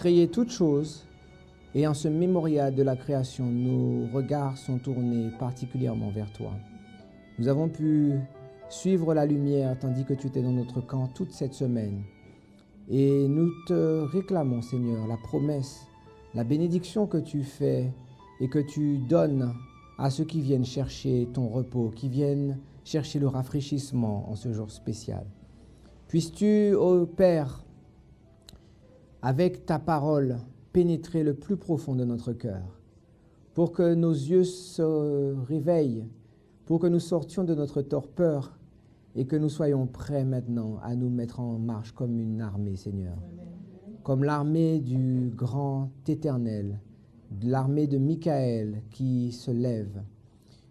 créé toutes choses, et en ce mémorial de la création, nos regards sont tournés particulièrement vers toi. Nous avons pu suivre la lumière tandis que tu étais dans notre camp toute cette semaine. Et nous te réclamons, Seigneur, la promesse, la bénédiction que tu fais et que tu donnes à ceux qui viennent chercher ton repos, qui viennent chercher le rafraîchissement en ce jour spécial. Puisses-tu, ô Père, avec ta parole, pénétrer le plus profond de notre cœur, pour que nos yeux se réveillent, pour que nous sortions de notre torpeur et que nous soyons prêts maintenant à nous mettre en marche comme une armée, Seigneur. Comme l'armée du grand éternel, l'armée de Michael qui se lève.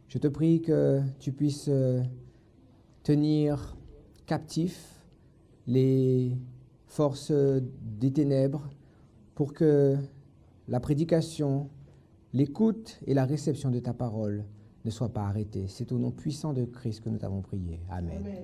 Je te prie que tu puisses tenir captifs les forces des ténèbres pour que la prédication, l'écoute et la réception de ta parole ne soient pas arrêtées. C'est au nom puissant de Christ que nous t'avons prié. Amen. Amen.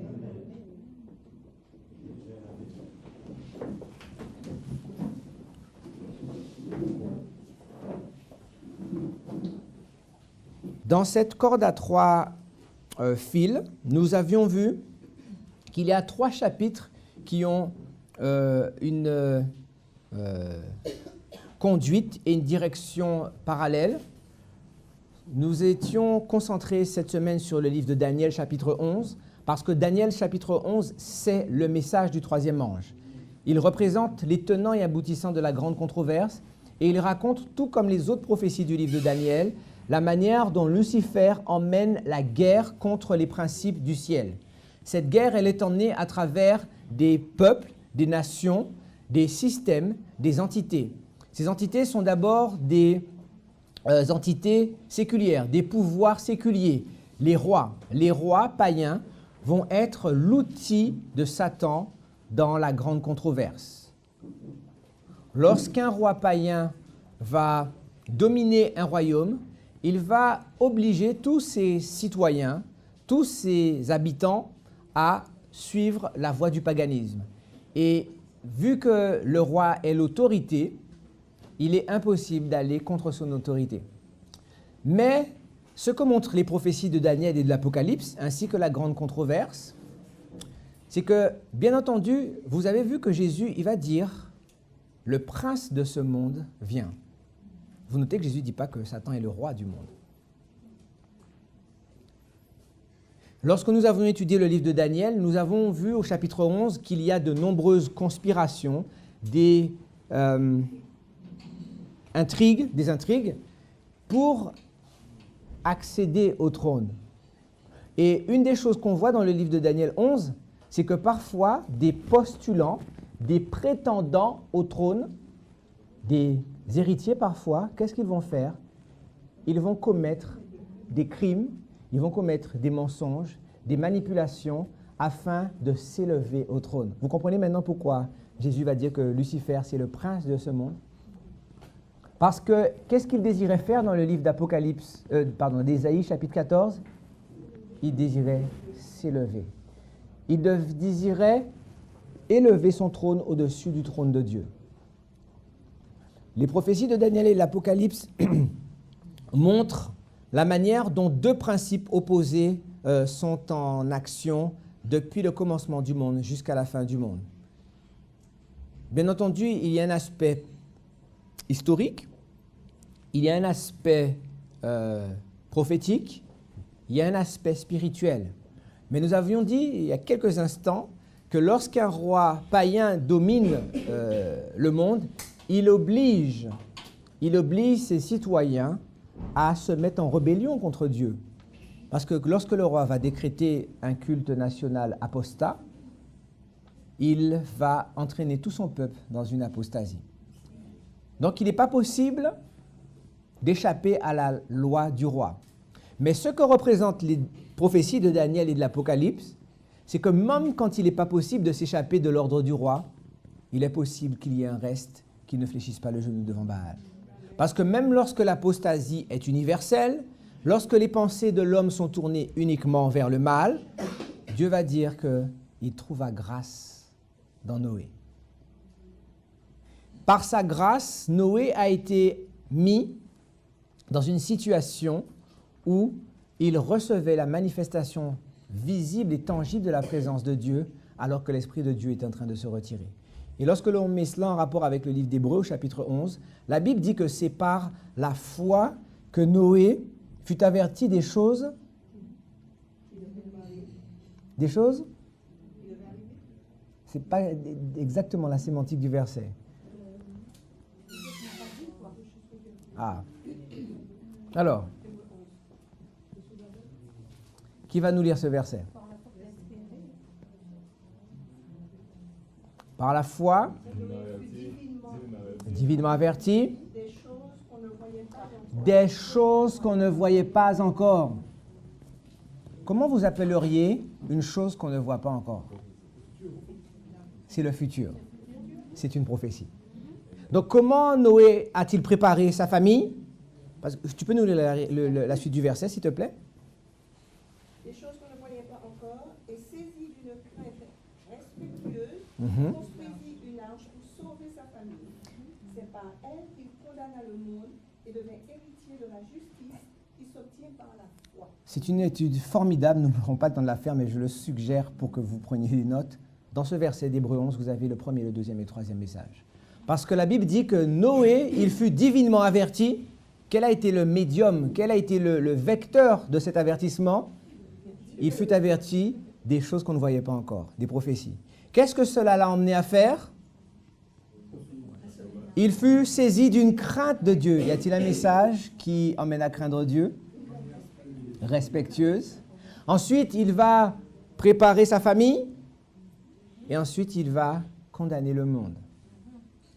Dans cette corde à 3 fils, nous avions vu qu'il y a 3 chapitres qui ont une conduite et une direction parallèle. Nous étions concentrés cette semaine sur le livre de Daniel, chapitre 11, parce que Daniel, chapitre 11, c'est le message du 3e ange. Il représente les tenants et aboutissants de la grande controverse, et il raconte, tout comme les autres prophéties du livre de Daniel, la manière dont Lucifer emmène la guerre contre les principes du ciel. Cette guerre, elle est emmenée à travers des peuples, des nations, des systèmes, des entités. Ces entités sont d'abord des entités séculières, des pouvoirs séculiers. Les rois païens vont être l'outil de Satan dans la grande controverse. Lorsqu'un roi païen va dominer un royaume, il va obliger tous ses citoyens, tous ses habitants à suivre la voie du paganisme. Et vu que le roi est l'autorité, il est impossible d'aller contre son autorité. Mais ce que montrent les prophéties de Daniel et de l'Apocalypse, ainsi que la grande controverse, c'est que, bien entendu, vous avez vu que Jésus, il va dire « Le prince de ce monde vient ». Vous notez que Jésus ne dit pas que Satan est le roi du monde. Lorsque nous avons étudié le livre de Daniel, nous avons vu au chapitre 11 qu'il y a de nombreuses conspirations, des intrigues pour accéder au trône. Et une des choses qu'on voit dans le livre de Daniel 11, c'est que parfois des postulants, des prétendants au trône, des héritiers parfois, qu'est-ce qu'ils vont faire? Ils vont commettre des crimes, ils vont commettre des mensonges, des manipulations afin de s'élever au trône. Vous comprenez maintenant pourquoi Jésus va dire que Lucifer, c'est le prince de ce monde? Parce que qu'est-ce qu'il désirait faire dans le livre d'Ésaïe, chapitre 14? Il désirait s'élever. Il désirait élever son trône au-dessus du trône de Dieu. Les prophéties de Daniel et l'Apocalypse montrent la manière dont 2 principes opposés sont en action depuis le commencement du monde jusqu'à la fin du monde. Bien entendu, il y a un aspect historique, il y a un aspect prophétique, il y a un aspect spirituel. Mais nous avions dit il y a quelques instants que lorsqu'un roi païen domine le monde, il oblige ses citoyens à se mettre en rébellion contre Dieu. Parce que lorsque le roi va décréter un culte national apostat, il va entraîner tout son peuple dans une apostasie. Donc il n'est pas possible d'échapper à la loi du roi. Mais ce que représentent les prophéties de Daniel et de l'Apocalypse, c'est que même quand il n'est pas possible de s'échapper de l'ordre du roi, il est possible qu'il y ait un reste qui ne fléchisse pas le genou devant Baal. Parce que même lorsque l'apostasie est universelle, lorsque les pensées de l'homme sont tournées uniquement vers le mal, Dieu va dire qu'il trouva grâce dans Noé. par sa grâce, Noé a été mis dans une situation où il recevait la manifestation visible et tangible de la présence de Dieu, alors que l'Esprit de Dieu est en train de se retirer. Et lorsque l'on met cela en rapport avec le livre d'Hébreux, chapitre 11, la Bible dit que c'est par la foi que Noé fut averti des choses. Des choses? Ce n'est pas exactement la sémantique du verset. Ah. Alors, qui va nous lire ce verset? Par la foi, divinement averti, des choses qu'on ne voyait pas encore. Comment vous appelleriez une chose qu'on ne voit pas encore? C'est le futur. C'est une prophétie. Donc, comment Noé a-t-il préparé sa famille? Parce que, tu peux nous lire la suite du verset, s'il te plaît? Des choses qu'on ne voyait pas encore, et saisi d'une crainte respectueuse, construisit une arche pour sauver sa famille. C'est par elle qu'il condamna le monde et devint héritier de la justice qui s'obtient par la foi. C'est une étude formidable, nous n'aurons pas le temps de la faire, mais je le suggère pour que vous preniez des notes. Dans ce verset d'Hébreux 11, vous avez le premier, le deuxième et le troisième message. Parce que la Bible dit que Noé, il fut divinement averti. Quel a été le médium, quel a été le vecteur de cet avertissement? Il fut averti des choses qu'on ne voyait pas encore, des prophéties. Qu'est-ce que cela l'a emmené à faire? Il fut saisi d'une crainte de Dieu. Y a-t-il un message qui emmène à craindre Dieu? Respectueuse. Ensuite, il va préparer sa famille. Et ensuite, il va condamner le monde.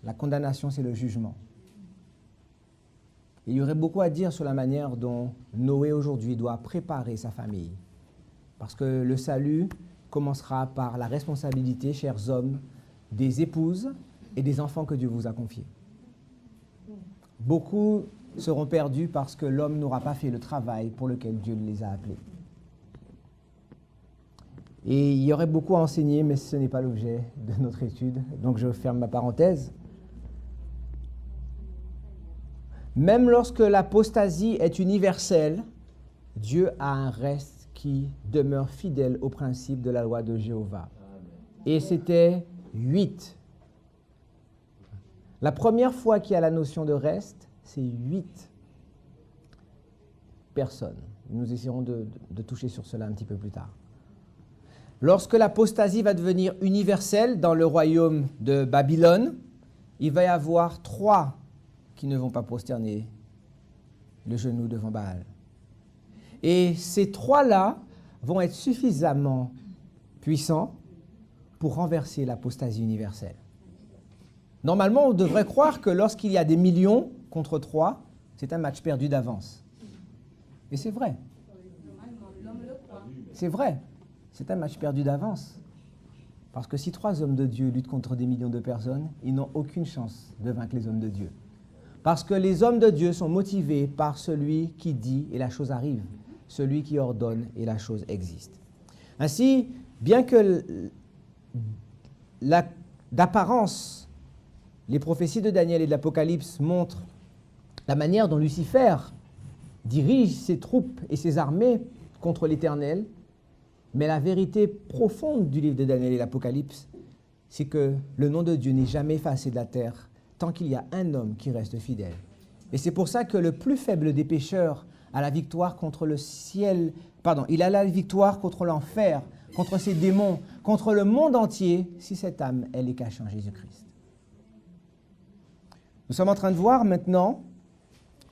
La condamnation, c'est le jugement. Il y aurait beaucoup à dire sur la manière dont Noé aujourd'hui doit préparer sa famille. Parce que le salut commencera par la responsabilité, chers hommes, des épouses et des enfants que Dieu vous a confiés. Beaucoup seront perdus parce que l'homme n'aura pas fait le travail pour lequel Dieu les a appelés. Et il y aurait beaucoup à enseigner, mais ce n'est pas l'objet de notre étude. Donc je ferme ma parenthèse. Même lorsque l'apostasie est universelle, Dieu a un reste qui demeure fidèle au principe de la loi de Jéhovah. Et c'était 8. La première fois qu'il y a la notion de reste, c'est 8 personnes. Nous essaierons de toucher sur cela un petit peu plus tard. Lorsque l'apostasie va devenir universelle dans le royaume de Babylone, il va y avoir 3 qui ne vont pas prosterner le genou devant Baal. Et ces 3-là vont être suffisamment puissants pour renverser l'apostasie universelle. Normalement, on devrait croire que lorsqu'il y a des millions contre 3, c'est un match perdu d'avance. Et c'est vrai. C'est vrai. C'est un match perdu d'avance. Parce que si 3 hommes de Dieu luttent contre des millions de personnes, ils n'ont aucune chance de vaincre les hommes de Dieu. Parce que les hommes de Dieu sont motivés par celui qui dit et la chose arrive, celui qui ordonne et la chose existe. Ainsi, bien que d'apparence, les prophéties de Daniel et de l'Apocalypse montrent la manière dont Lucifer dirige ses troupes et ses armées contre l'Éternel, mais la vérité profonde du livre de Daniel et l'Apocalypse, c'est que le nom de Dieu n'est jamais effacé de la terre tant qu'il y a un homme qui reste fidèle. Et c'est pour ça que le plus faible des pécheurs a la victoire contre le ciel, il a la victoire contre l'enfer, contre ses démons, contre le monde entier, si cette âme, elle est cachée en Jésus-Christ. Nous sommes en train de voir maintenant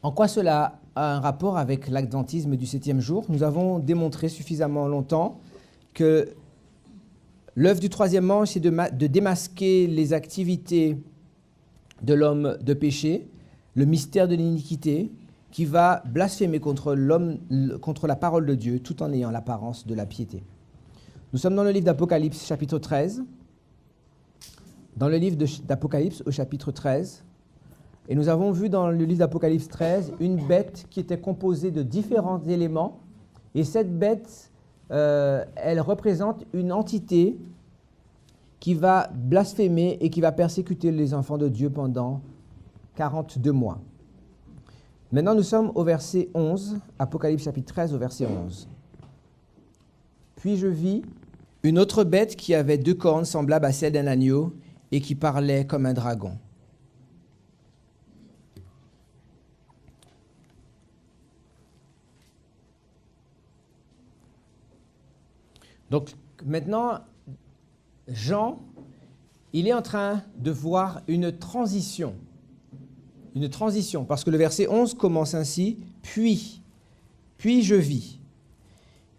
en quoi cela a un rapport avec l'adventisme du 7e jour. Nous avons démontré suffisamment longtemps que l'œuvre du 3e ange, c'est de démasquer les activités de l'homme de péché, le mystère de l'iniquité, qui va blasphémer contre la parole de Dieu, tout en ayant l'apparence de la piété. Nous sommes dans le livre d'Apocalypse, chapitre 13. Dans le livre d'Apocalypse, au chapitre 13, et nous avons vu dans le livre d'Apocalypse 13 une bête qui était composée de différents éléments, et cette bête, elle représente une entité qui va blasphémer et qui va persécuter les enfants de Dieu pendant 42 mois. Maintenant, nous sommes au verset 11, Apocalypse chapitre 13 au verset 11. Puis je vis une autre bête qui avait 2 cornes semblables à celles d'un agneau et qui parlait comme un dragon. Donc maintenant, Jean, il est en train de voir une transition, parce que le verset 11 commence ainsi, « Puis je vis ».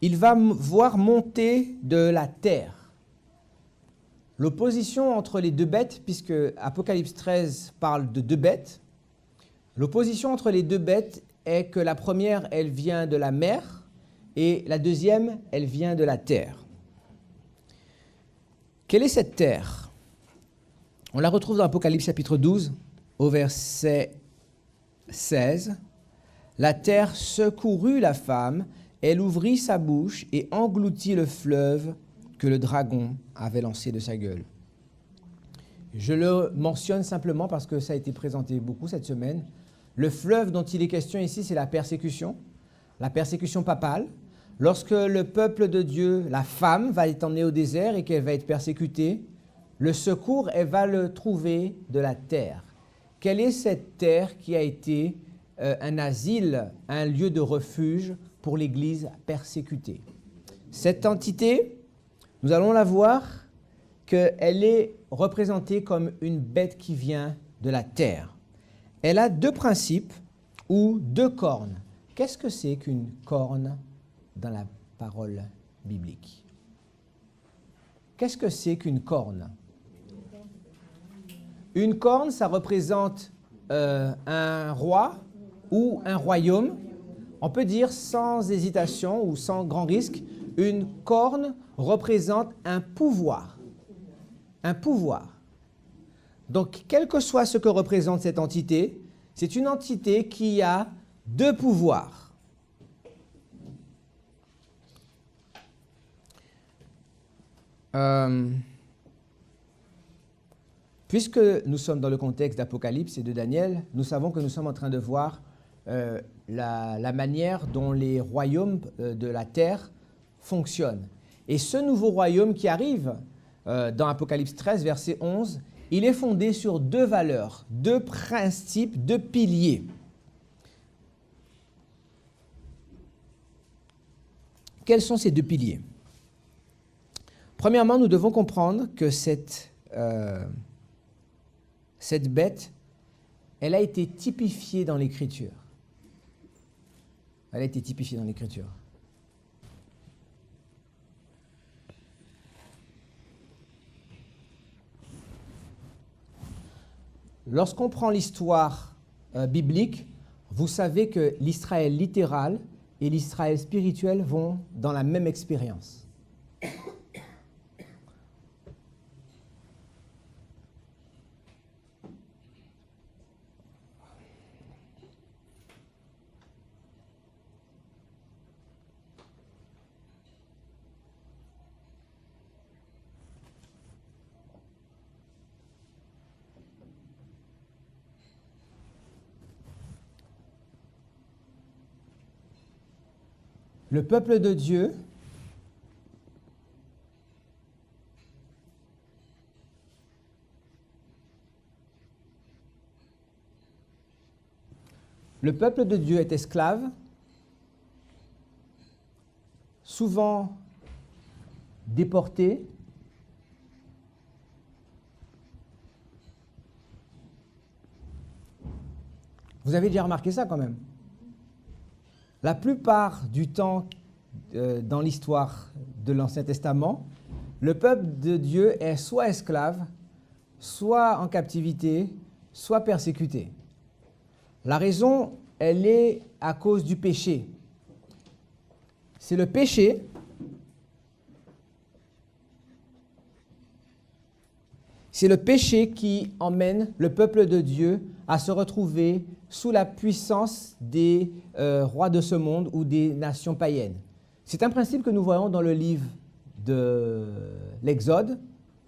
Il va voir monter de la terre. L'opposition entre les 2 bêtes, puisque Apocalypse 13 parle de 2 bêtes, l'opposition entre les 2 bêtes est que la première, elle vient de la mer, et la deuxième, elle vient de la terre. Quelle est cette terre? On la retrouve dans Apocalypse chapitre 12, au verset 16. La terre secourut la femme, elle ouvrit sa bouche et engloutit le fleuve que le dragon avait lancé de sa gueule. Je le mentionne simplement parce que ça a été présenté beaucoup cette semaine. Le fleuve dont il est question ici, c'est la persécution papale. Lorsque le peuple de Dieu, la femme, va être emmenée au désert et qu'elle va être persécutée, le secours, elle va le trouver de la terre. Quelle est cette terre qui a été un asile, un lieu de refuge pour l'Église persécutée? Cette entité, nous allons la voir qu'elle est représentée comme une bête qui vient de la terre. Elle a 2 principes ou 2 cornes. Qu'est-ce que c'est qu'une corne dans la parole biblique? Qu'est-ce que c'est qu'une corne? Une corne, ça représente un roi ou un royaume. On peut dire sans hésitation ou sans grand risque, une corne représente un pouvoir. Un pouvoir. Donc, quel que soit ce que représente cette entité, c'est une entité qui a 2 pouvoirs. Puisque nous sommes dans le contexte d'Apocalypse et de Daniel, nous savons que nous sommes en train de voir la manière dont les royaumes de la terre fonctionnent. Et ce nouveau royaume qui arrive dans Apocalypse 13, verset 11, il est fondé sur 2 valeurs, 2 principes, 2 piliers. Quels sont ces 2 piliers? Premièrement, nous devons comprendre que cette bête, elle a été typifiée dans l'Écriture. Elle a été typifiée dans l'Écriture. Lorsqu'on prend l'histoire biblique, vous savez que l'Israël littéral et l'Israël spirituel vont dans la même expérience. Le peuple de Dieu est esclave, souvent déporté, vous avez déjà remarqué ça quand même. La plupart du temps, dans l'histoire de l'Ancien Testament, le peuple de Dieu est soit esclave, soit en captivité, soit persécuté. La raison, elle est à cause du péché. C'est le péché qui emmène le peuple de Dieu à se retrouver sous la puissance des rois de ce monde ou des nations païennes. C'est un principe que nous voyons dans le livre de l'Exode,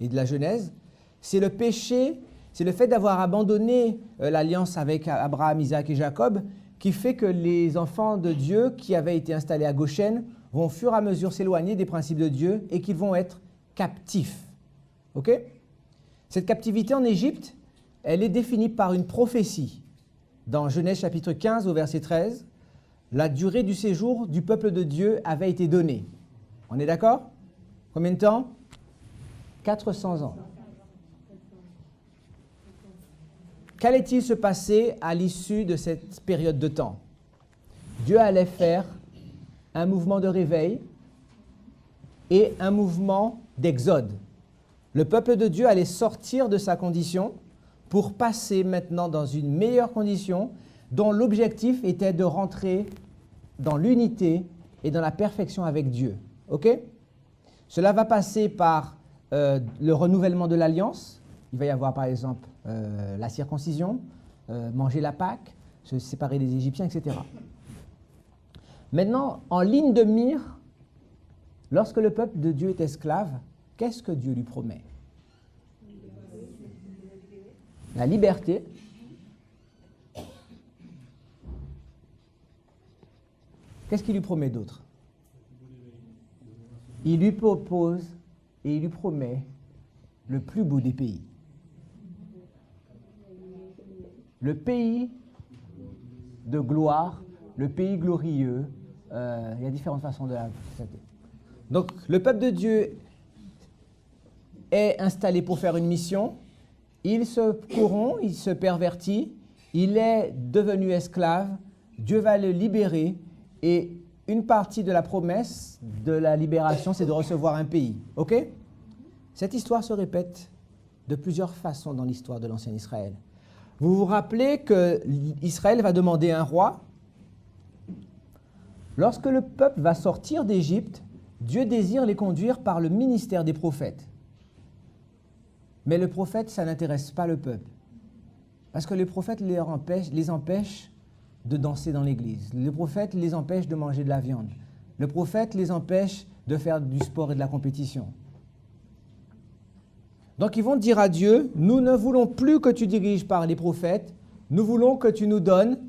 et de la Genèse, c'est le péché, c'est le fait d'avoir abandonné l'alliance avec Abraham, Isaac et Jacob qui fait que les enfants de Dieu qui avaient été installés à Goshen vont au fur et à mesure s'éloigner des principes de Dieu et qu'ils vont être captifs. Ok? Cette captivité en Égypte, elle est définie par une prophétie. Dans Genèse chapitre 15 au verset 13, la durée du séjour du peuple de Dieu avait été donnée. On est d'accord? Combien de temps? 400 ans. Qu'allait-il se passer à l'issue de cette période de temps? Dieu allait faire un mouvement de réveil et un mouvement d'exode. Le peuple de Dieu allait sortir de sa condition pour passer maintenant dans une meilleure condition dont l'objectif était de rentrer dans l'unité et dans la perfection avec Dieu. Ok? Cela va passer par le renouvellement de l'alliance. Il va y avoir par exemple la circoncision, manger la Pâque, se séparer des Égyptiens, etc. Maintenant, en ligne de mire, lorsque le peuple de Dieu est esclave, qu'est-ce que Dieu lui promet? La liberté. Qu'est-ce qu'il lui promet d'autre? Il lui propose et il lui promet le plus beau des pays. Le pays de gloire, le pays glorieux. Il y a différentes façons de la traiter. Donc, le peuple de Dieu est installé pour faire une mission. Il se corrompt, il se pervertit, il est devenu esclave. Dieu va le libérer et une partie de la promesse de la libération, c'est de recevoir un pays. Ok? Cette histoire se répète de plusieurs façons dans l'histoire de l'ancien Israël. Vous vous rappelez qu'Israël va demander un roi. Lorsque le peuple va sortir d'Égypte, Dieu désire les conduire par le ministère des prophètes. Mais le prophète, ça n'intéresse pas le peuple. Parce que les prophètes les empêchent de danser dans l'église. Le prophète les empêche de manger de la viande. Le prophète les empêche de faire du sport et de la compétition. Donc ils vont dire à Dieu, nous ne voulons plus que tu diriges par les prophètes, nous voulons que tu nous donnes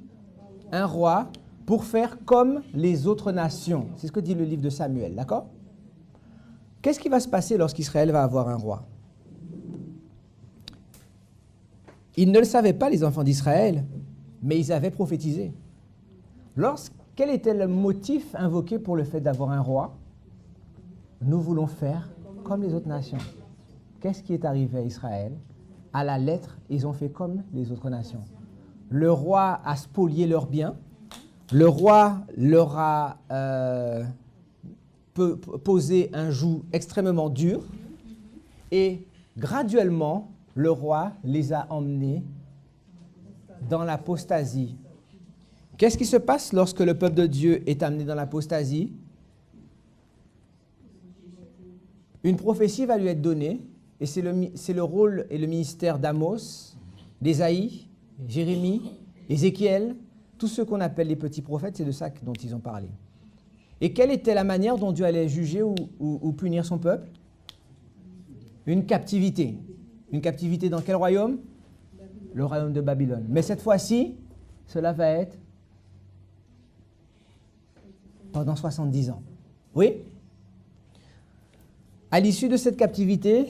un roi pour faire comme les autres nations. C'est ce que dit le livre de Samuel, d'accord? Qu'est-ce qui va se passer lorsqu'Israël va avoir un roi? Ils ne le savaient pas, les enfants d'Israël, mais ils avaient prophétisé. Quel était le motif invoqué pour le fait d'avoir un roi? Nous voulons faire comme les autres nations. Qu'est-ce qui est arrivé à Israël? À la lettre, ils ont fait comme les autres nations. Le roi a spolié leurs biens. Le roi leur a posé un joug extrêmement dur. Et graduellement, le roi les a emmenés dans l'apostasie. Qu'est-ce qui se passe lorsque le peuple de Dieu est amené dans l'apostasie? Une prophétie va lui être donnée, et c'est le rôle et le ministère d'Amos, d'Ésaïe, Jérémie, Ézéchiel, tous ceux qu'on appelle les petits prophètes, c'est de ça dont ils ont parlé. Et quelle était la manière dont Dieu allait juger ou punir son peuple? Une captivité. Une captivité dans quel royaume? Le royaume de Babylone. Mais cette fois-ci, cela va être pendant 70 ans. Oui? À l'issue de cette captivité,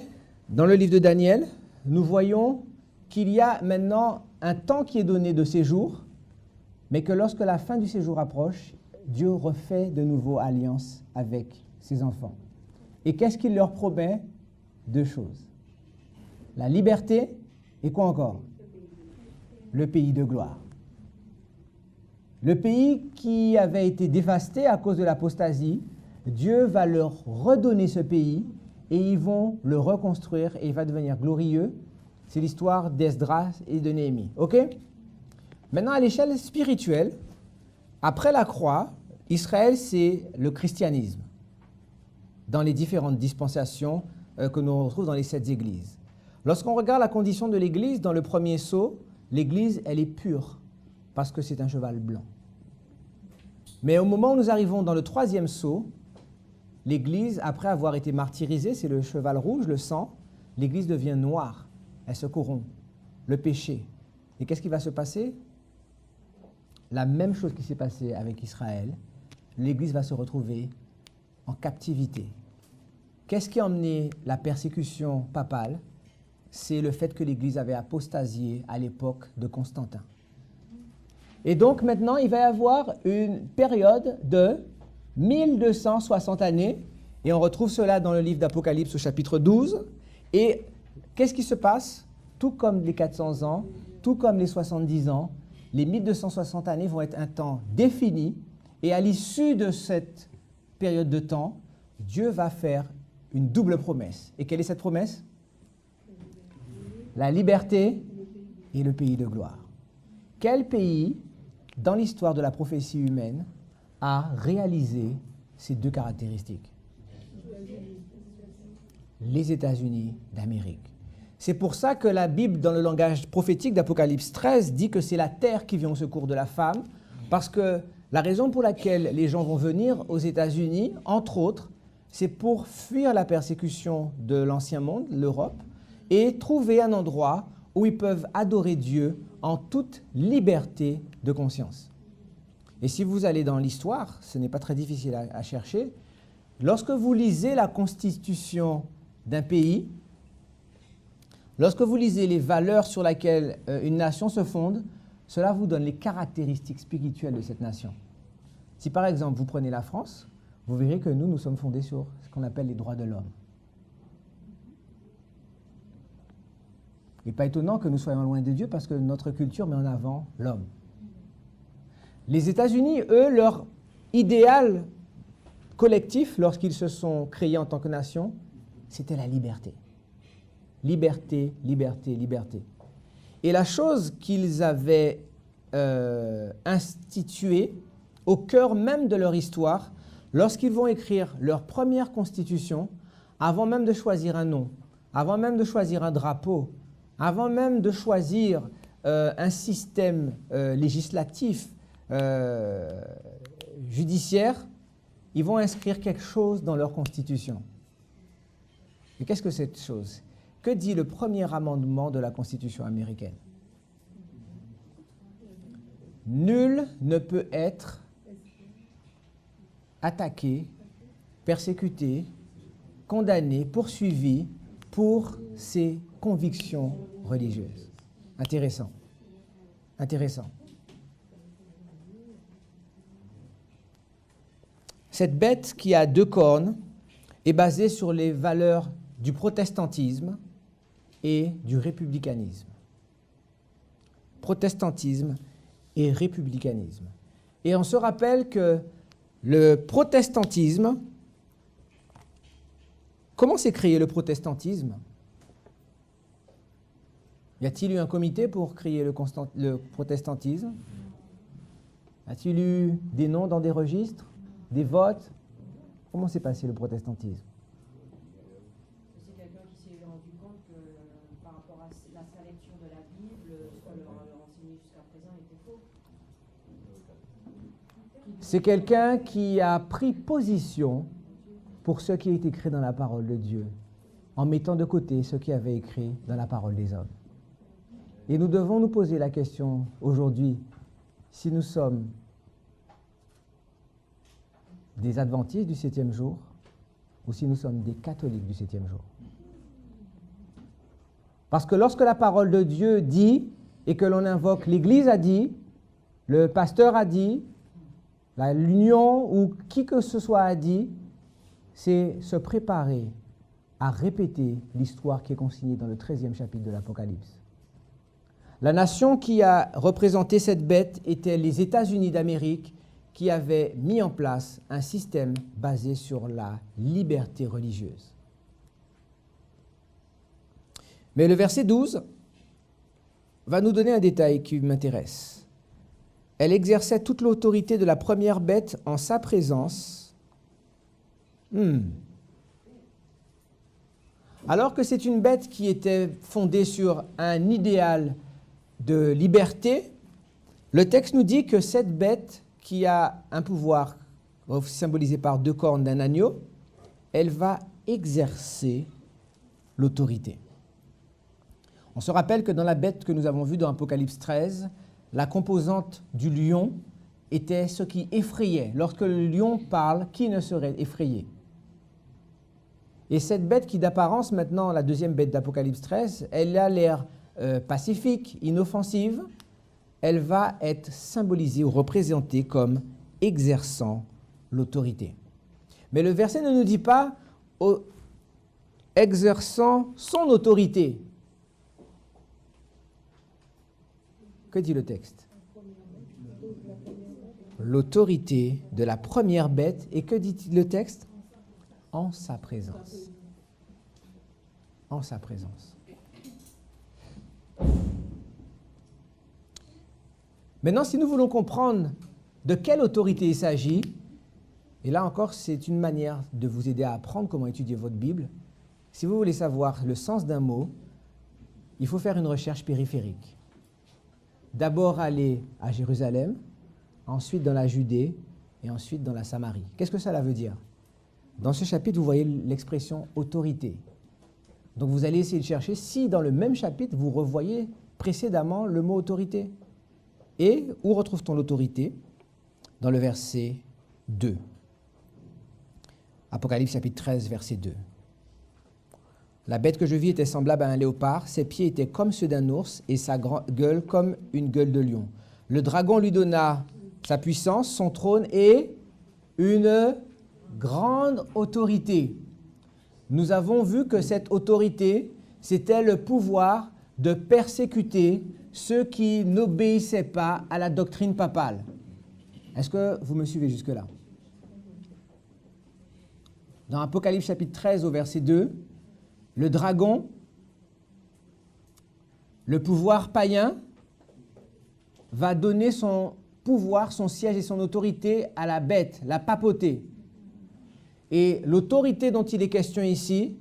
dans le livre de Daniel, nous voyons qu'il y a maintenant un temps qui est donné de séjour, mais que lorsque la fin du séjour approche, Dieu refait de nouveau alliance avec ses enfants. Et qu'est-ce qu'il leur promet? Deux choses. La liberté et quoi encore? Le pays de gloire. Le pays qui avait été dévasté à cause de l'apostasie, Dieu va leur redonner ce pays et ils vont le reconstruire et il va devenir glorieux. C'est l'histoire d'Esdras et de Néhémie. Ok? Maintenant, à l'échelle spirituelle, après la croix, Israël, c'est le christianisme dans les différentes dispensations que nous retrouvons dans les 7 églises. Lorsqu'on regarde la condition de l'église, dans le premier sceau, l'église, elle est pure parce que c'est un cheval blanc. Mais au moment où nous arrivons dans le troisième sceau, l'église, après avoir été martyrisée, c'est le cheval rouge, le sang, l'Église devient noire, elle se corrompt, le péché. Et qu'est-ce qui va se passer? La même chose qui s'est passée avec Israël, l'Église va se retrouver en captivité. Qu'est-ce qui a emmené la persécution papale? C'est le fait que l'Église avait apostasié à l'époque de Constantin. Et donc maintenant, il va y avoir une période de 1260 années, et on retrouve cela dans le livre d'Apocalypse au chapitre 12. Et qu'est-ce qui se passe? Tout comme les 400 ans, tout comme les 70 ans, les 1260 années vont être un temps défini, et à l'issue de cette période de temps, Dieu va faire une double promesse. Et quelle est cette promesse? La liberté et le pays de gloire. Quel pays, dans l'histoire de la prophétie humaine, a réalisé ces deux caractéristiques? Les États-Unis d'Amérique. C'est pour ça que la Bible, dans le langage prophétique d'Apocalypse 13, dit que c'est la terre qui vient au secours de la femme, parce que la raison pour laquelle les gens vont venir aux États-Unis, entre autres, c'est pour fuir la persécution de l'ancien monde, l'Europe, et trouver un endroit où ils peuvent adorer Dieu en toute liberté de conscience. Et si vous allez dans l'histoire, ce n'est pas très difficile à chercher, lorsque vous lisez la constitution d'un pays, lorsque vous lisez les valeurs sur lesquelles une nation se fonde, cela vous donne les caractéristiques spirituelles de cette nation. Si par exemple vous prenez la France, vous verrez que nous sommes fondés sur ce qu'on appelle les droits de l'homme. Il n'est pas étonnant que nous soyons loin de Dieu parce que notre culture met en avant l'homme. Les États-Unis, eux, leur idéal collectif, lorsqu'ils se sont créés en tant que nation, c'était la liberté. Liberté, liberté, liberté. Et la chose qu'ils avaient instituée au cœur même de leur histoire, lorsqu'ils vont écrire leur première constitution, avant même de choisir un nom, avant même de choisir un drapeau, avant même de choisir un système législatif, judiciaire, ils vont inscrire quelque chose dans leur constitution. Et qu'est-ce que cette chose? Que dit le premier amendement de la Constitution américaine? Nul ne peut être attaqué, persécuté, condamné, poursuivi pour ses convictions religieuses. Intéressant. Intéressant. Cette bête qui a deux cornes est basée sur les valeurs du protestantisme et du républicanisme. Protestantisme et républicanisme. Et on se rappelle que le protestantisme, comment s'est créé le protestantisme? Y a-t-il eu un comité pour créer le protestantisme? A-t-il eu des noms dans des registres, des votes? Comment s'est passé le protestantisme? C'est quelqu'un qui s'est rendu compte que par rapport à la lecture de la Bible, ce qu'on leur a enseigné jusqu'à présent était faux. C'est quelqu'un qui a pris position pour ce qui est écrit dans la parole de Dieu, en mettant de côté ce qui avait écrit dans la parole des hommes. Et nous devons nous poser la question aujourd'hui, si nous sommes des adventistes du 7e jour ou si nous sommes des catholiques du 7e jour. Parce que lorsque la parole de Dieu dit et que l'on invoque, l'Église a dit, le pasteur a dit, l'union ou qui que ce soit a dit, c'est se préparer à répéter l'histoire qui est consignée dans le 13e chapitre de l'Apocalypse. La nation qui a représenté cette bête était les États-Unis d'Amérique, qui avaient mis en place un système basé sur la liberté religieuse. Mais le verset 12 va nous donner un détail qui m'intéresse. Elle exerçait toute l'autorité de la première bête en sa présence. Alors que c'est une bête qui était fondée sur un idéal de liberté, le texte nous dit que cette bête qui a un pouvoir symbolisé par deux cornes d'un agneau, elle va exercer l'autorité. On se rappelle que dans la bête que nous avons vue dans Apocalypse 13, la composante du lion était ce qui effrayait. Lorsque le lion parle, qui ne serait effrayé? Et cette bête qui d'apparence, maintenant, la deuxième bête d'Apocalypse 13, elle a l'air pacifique, inoffensive, elle va être symbolisée ou représentée comme exerçant l'autorité. Mais le verset ne nous dit pas exerçant son autorité. Que dit le texte? L'autorité de la première bête. Et que dit le texte? En sa présence. En sa présence. Maintenant, si nous voulons comprendre de quelle autorité il s'agit, et là encore, c'est une manière de vous aider à apprendre comment étudier votre Bible. Si vous voulez savoir le sens d'un mot, il faut faire une recherche périphérique. D'abord aller à Jérusalem, ensuite dans la Judée et ensuite dans la Samarie. Qu'est-ce que cela veut dire? Dans ce chapitre, vous voyez l'expression autorité. Donc vous allez essayer de chercher si dans le même chapitre, vous revoyez précédemment le mot autorité. Et où retrouve-t-on l'autorité? Dans le verset 2. Apocalypse chapitre 13, verset 2. La bête que je vis était semblable à un léopard, ses pieds étaient comme ceux d'un ours et sa gueule comme une gueule de lion. Le dragon lui donna sa puissance, son trône et une grande autorité. Nous avons vu que cette autorité, c'était le pouvoir de persécuter ceux qui n'obéissaient pas à la doctrine papale. Est-ce que vous me suivez jusque-là? Dans Apocalypse chapitre 13 au verset 2, le dragon, le pouvoir païen, va donner son pouvoir, son siège et son autorité à la bête, la papauté. Et l'autorité dont il est question ici,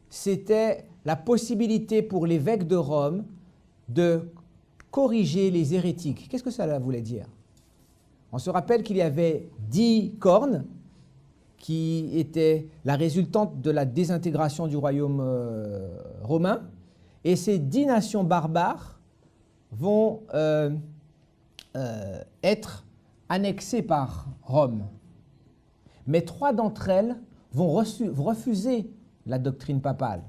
c'était la possibilité pour l'évêque de Rome de corriger les hérétiques. Qu'est-ce que cela voulait dire? On se rappelle qu'il y avait 10 cornes qui étaient la résultante de la désintégration du royaume romain. Et ces 10 nations barbares vont être annexées par Rome. Mais 3 d'entre elles vont refuser la doctrine papale.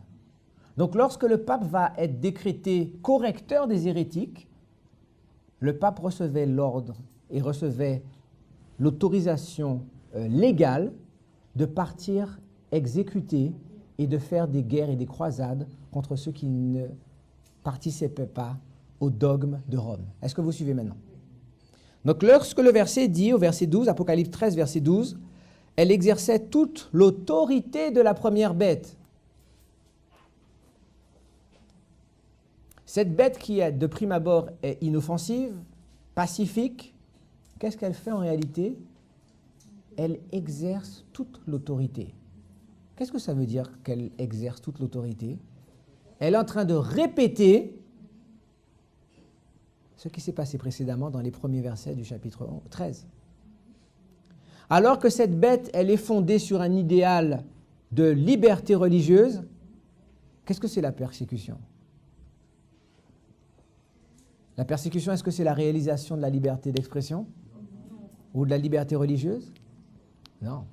Donc lorsque le pape va être décrété correcteur des hérétiques, le pape recevait l'ordre et recevait l'autorisation légale de partir exécuter et de faire des guerres et des croisades contre ceux qui ne participaient pas au dogme de Rome. Est-ce que vous suivez maintenant? Donc lorsque le verset dit, au verset 12, Apocalypse 13, verset 12, elle exerçait toute l'autorité de la première bête. Cette bête qui, de prime abord, est inoffensive, pacifique, qu'est-ce qu'elle fait en réalité? Elle exerce toute l'autorité. Qu'est-ce que ça veut dire qu'elle exerce toute l'autorité? Elle est en train de répéter ce qui s'est passé précédemment dans les premiers versets du chapitre 13. Alors que cette bête, elle est fondée sur un idéal de liberté religieuse, qu'est-ce que c'est la persécution? La persécution, est-ce que c'est la réalisation de la liberté d'expression? Ou de la liberté religieuse? Non.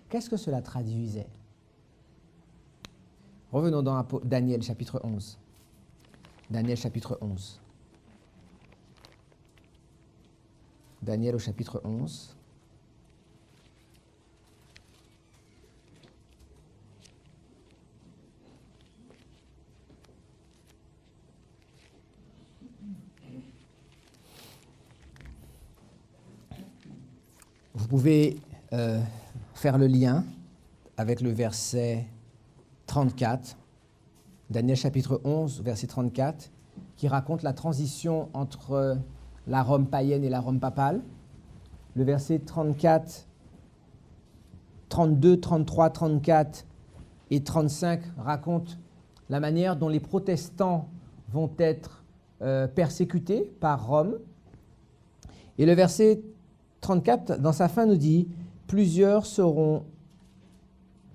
Qu'est-ce que cela traduisait? Revenons dans Daniel chapitre 11. Daniel chapitre 11. Daniel au chapitre 11. Vous pouvez faire le lien avec le verset 34, Daniel chapitre 11, verset 34, qui raconte la transition entre la Rome païenne et la Rome papale. Le verset 34, 32, 33, 34 et 35 racontent la manière dont les protestants vont être persécutés par Rome. Et le verset 34, dans sa fin, nous dit « Plusieurs seront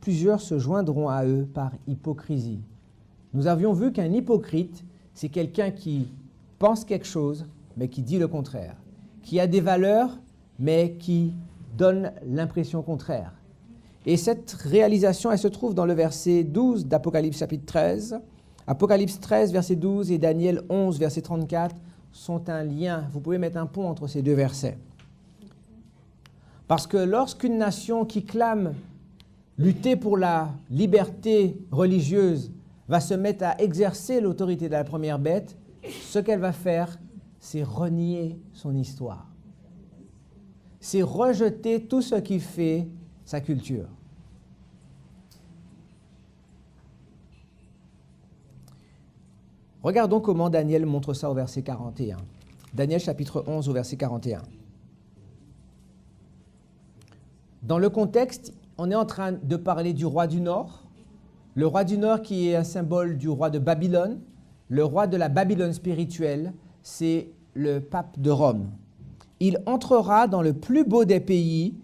plusieurs se joindront à eux par hypocrisie. Nous avions vu qu'un hypocrite, c'est quelqu'un qui pense quelque chose, mais qui dit le contraire, qui a des valeurs, mais qui donne l'impression contraire. Et cette réalisation, elle se trouve dans le verset 12 d'Apocalypse chapitre 13. Apocalypse 13, verset 12 et Daniel 11, verset 34 sont un lien. Vous pouvez mettre un pont entre ces deux versets. Parce que lorsqu'une nation qui clame lutter pour la liberté religieuse va se mettre à exercer l'autorité de la première bête, ce qu'elle va faire, c'est renier son histoire. C'est rejeter tout ce qui fait sa culture. Regardons comment Daniel montre ça au verset 41. Daniel chapitre 11 au verset 41. Dans le contexte, on est en train de parler du roi du Nord. Le roi du Nord qui est un symbole du roi de Babylone. Le roi de la Babylone spirituelle, c'est le pape de Rome. Il entrera dans le plus beau des pays.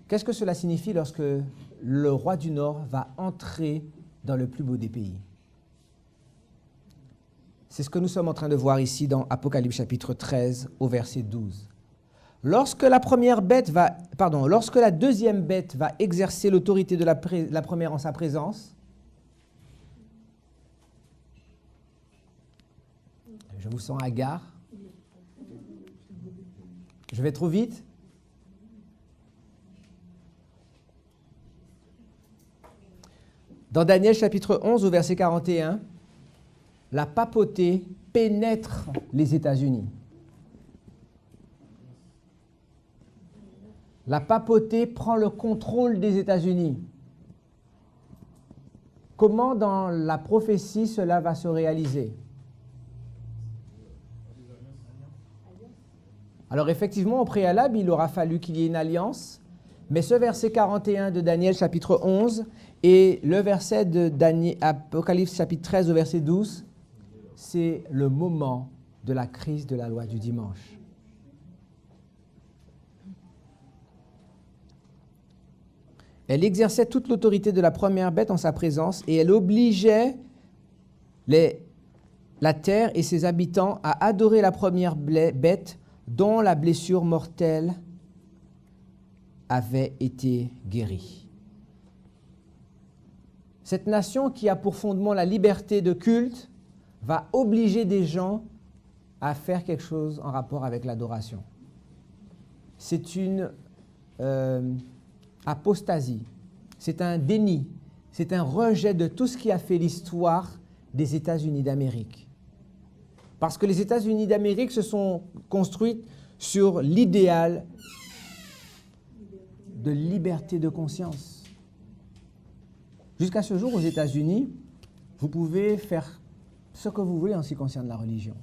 Qu'est-ce que cela signifie lorsque le roi du Nord va entrer dans le plus beau des pays? C'est ce que nous sommes en train de voir ici dans Apocalypse chapitre 13 au verset 12. Lorsque la deuxième bête va exercer l'autorité de la première en sa présence, je vous sens hagard. Je vais trop vite. Dans Daniel chapitre 11 au verset 41, la papauté pénètre les États-Unis. La papauté prend le contrôle des États-Unis. Comment dans la prophétie cela va se réaliser? Alors effectivement, au préalable, il aura fallu qu'il y ait une alliance, mais ce verset 41 de Daniel chapitre 11 et le verset de Apocalypse chapitre 13 au verset 12, c'est le moment de la crise de la loi du dimanche. Elle exerçait toute l'autorité de la première bête en sa présence et elle obligeait la terre et ses habitants à adorer la première bête dont la blessure mortelle avait été guérie. Cette nation qui a pour fondement la liberté de culte va obliger des gens à faire quelque chose en rapport avec l'adoration. C'est une apostasie, c'est un déni, c'est un rejet de tout ce qui a fait l'histoire des États-Unis d'Amérique. Parce que les États-Unis d'Amérique se sont construits sur l'idéal de liberté de conscience. Jusqu'à ce jour, aux États-Unis, vous pouvez faire ce que vous voulez en ce qui concerne la religion.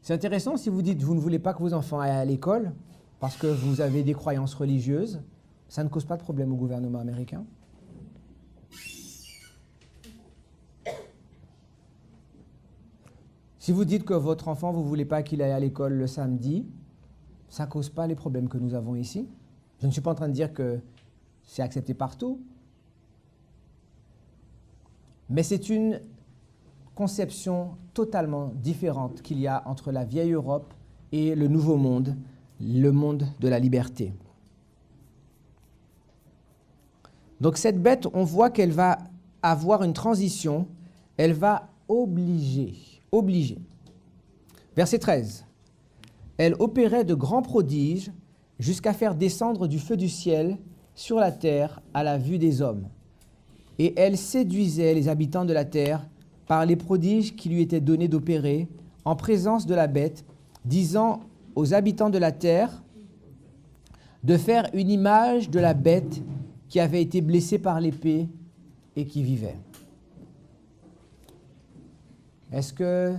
C'est intéressant si vous dites que vous ne voulez pas que vos enfants aillent à l'école parce que vous avez des croyances religieuses, ça ne cause pas de problème au gouvernement américain. Si vous dites que votre enfant, vous ne voulez pas qu'il aille à l'école le samedi, ça ne cause pas les problèmes que nous avons ici. Je ne suis pas en train de dire que c'est accepté partout. Mais c'est une conception totalement différente qu'il y a entre la vieille Europe et le nouveau monde, le monde de la liberté. Donc cette bête, on voit qu'elle va avoir une transition, elle va obliger. Verset 13. Elle opérait de grands prodiges jusqu'à faire descendre du feu du ciel sur la terre à la vue des hommes. Et elle séduisait les habitants de la terre par les prodiges qui lui étaient donnés d'opérer en présence de la bête, disant aux habitants de la terre de faire une image de la bête qui avait été blessée par l'épée et qui vivait. Est-ce que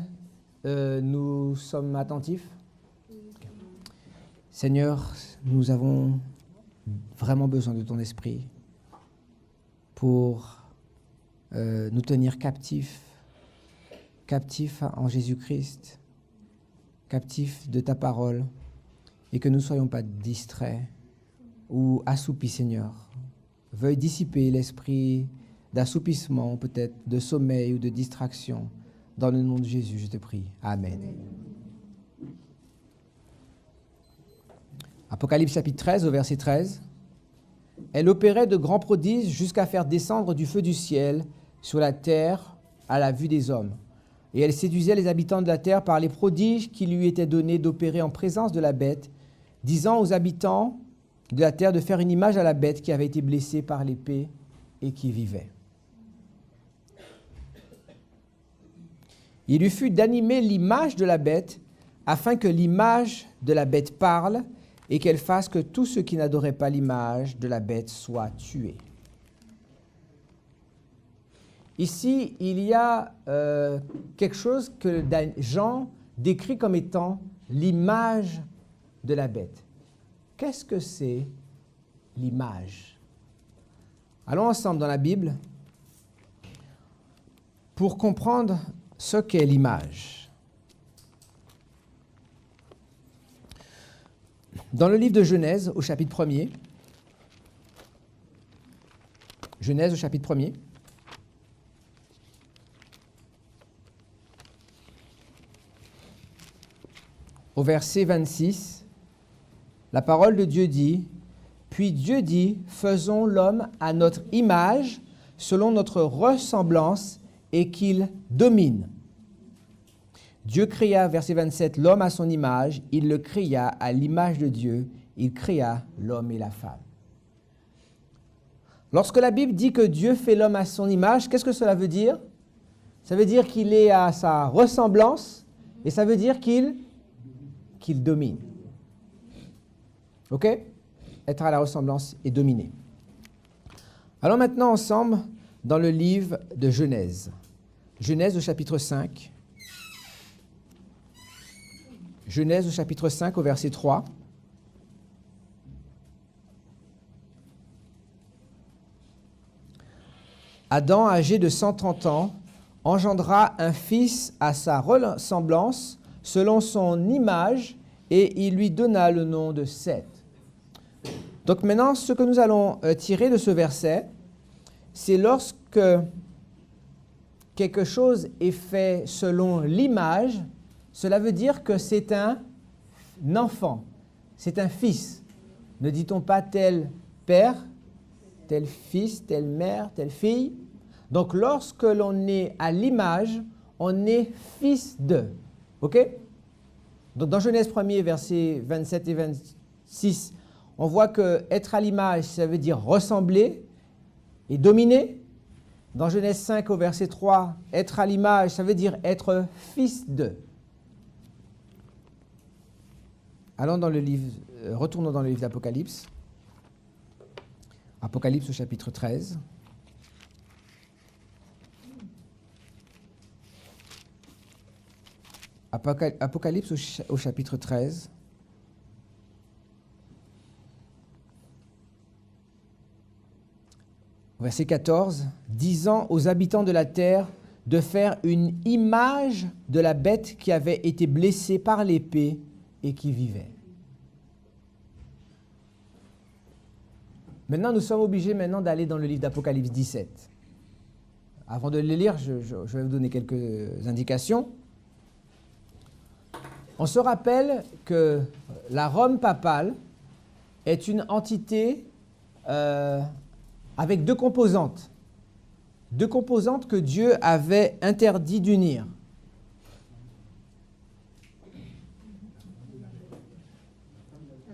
nous sommes attentifs? Okay. Seigneur, nous avons vraiment besoin de ton esprit pour nous tenir captifs en Jésus-Christ, captifs de ta parole et que nous ne soyons pas distraits ou assoupis, Seigneur. Veuille dissiper l'esprit d'assoupissement, peut-être de sommeil ou de distraction. Dans le nom de Jésus, je te prie. Amen. Apocalypse chapitre 13 au verset 13. Elle opérait de grands prodiges jusqu'à faire descendre du feu du ciel sur la terre à la vue des hommes. Et elle séduisait les habitants de la terre par les prodiges qui lui étaient donnés d'opérer en présence de la bête, disant aux habitants de la terre de faire une image à la bête qui avait été blessée par l'épée et qui vivait. Il lui fut d'animer l'image de la bête, afin que l'image de la bête parle et qu'elle fasse que tous ceux qui n'adoraient pas l'image de la bête soient tués. Ici, il y a quelque chose que Jean décrit comme étant l'image de la bête. Qu'est-ce que c'est l'image? Allons ensemble dans la Bible pour comprendre ce qu'est l'image. Dans le livre de Genèse, au chapitre 1er, Genèse au chapitre 1er, au verset 26, la parole de Dieu dit, « Puis Dieu dit, faisons l'homme à notre image, selon notre ressemblance, et qu'il domine. » Dieu créa, verset 27, l'homme à son image, il le créa à l'image de Dieu, il créa l'homme et la femme. Lorsque la Bible dit que Dieu fait l'homme à son image, qu'est-ce que cela veut dire? Ça veut dire qu'il est à sa ressemblance et ça veut dire qu'il domine. Ok? Être à la ressemblance et dominer. Allons maintenant ensemble dans le livre de Genèse. Genèse au chapitre 5. Genèse au chapitre 5 au verset 3. Adam, âgé de 130 ans, engendra un fils à sa ressemblance, selon son image, et il lui donna le nom de Seth. Donc maintenant, ce que nous allons tirer de ce verset, c'est lorsque quelque chose est fait selon l'image, cela veut dire que c'est un enfant, c'est un fils. Ne dit-on pas tel père, tel fils, telle mère, telle fille? Donc lorsque l'on est à l'image, on est fils de. Ok? Donc dans Genèse 1er, versets 27 et 26, on voit que être à l'image, ça veut dire ressembler et dominer. Dans Genèse 5 au verset 3, être à l'image, ça veut dire être fils de. Allons dans le livre, retournons dans le livre d'Apocalypse. Apocalypse au chapitre 13. Apocalypse au chapitre 13. Verset 14. Disant aux habitants de la terre de faire une image de la bête qui avait été blessée par l'épée et qui vivait. Maintenant, nous sommes obligés d'aller dans le livre d'Apocalypse 17. Avant de le lire, je vais vous donner quelques indications. On se rappelle que la Rome papale est une entité avec deux composantes que Dieu avait interdit d'unir.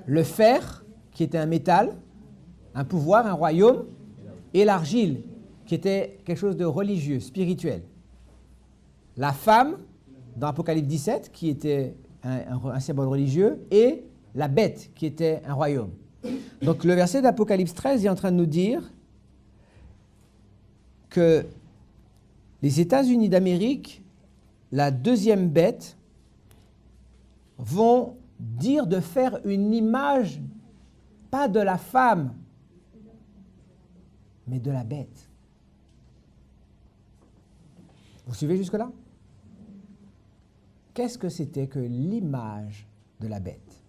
Le fer, qui était un métal, un pouvoir, un royaume, et l'argile, qui était quelque chose de religieux, spirituel. La femme, dans Apocalypse 17, qui était un symbole religieux, et la bête, qui était un royaume. Donc le verset d'Apocalypse 13 est en train de nous dire que les États-Unis d'Amérique, la deuxième bête, vont dire de faire une image, pas de la femme, mais de la bête. Vous suivez jusque-là? qu'est-ce que c'était que l'image de la bête?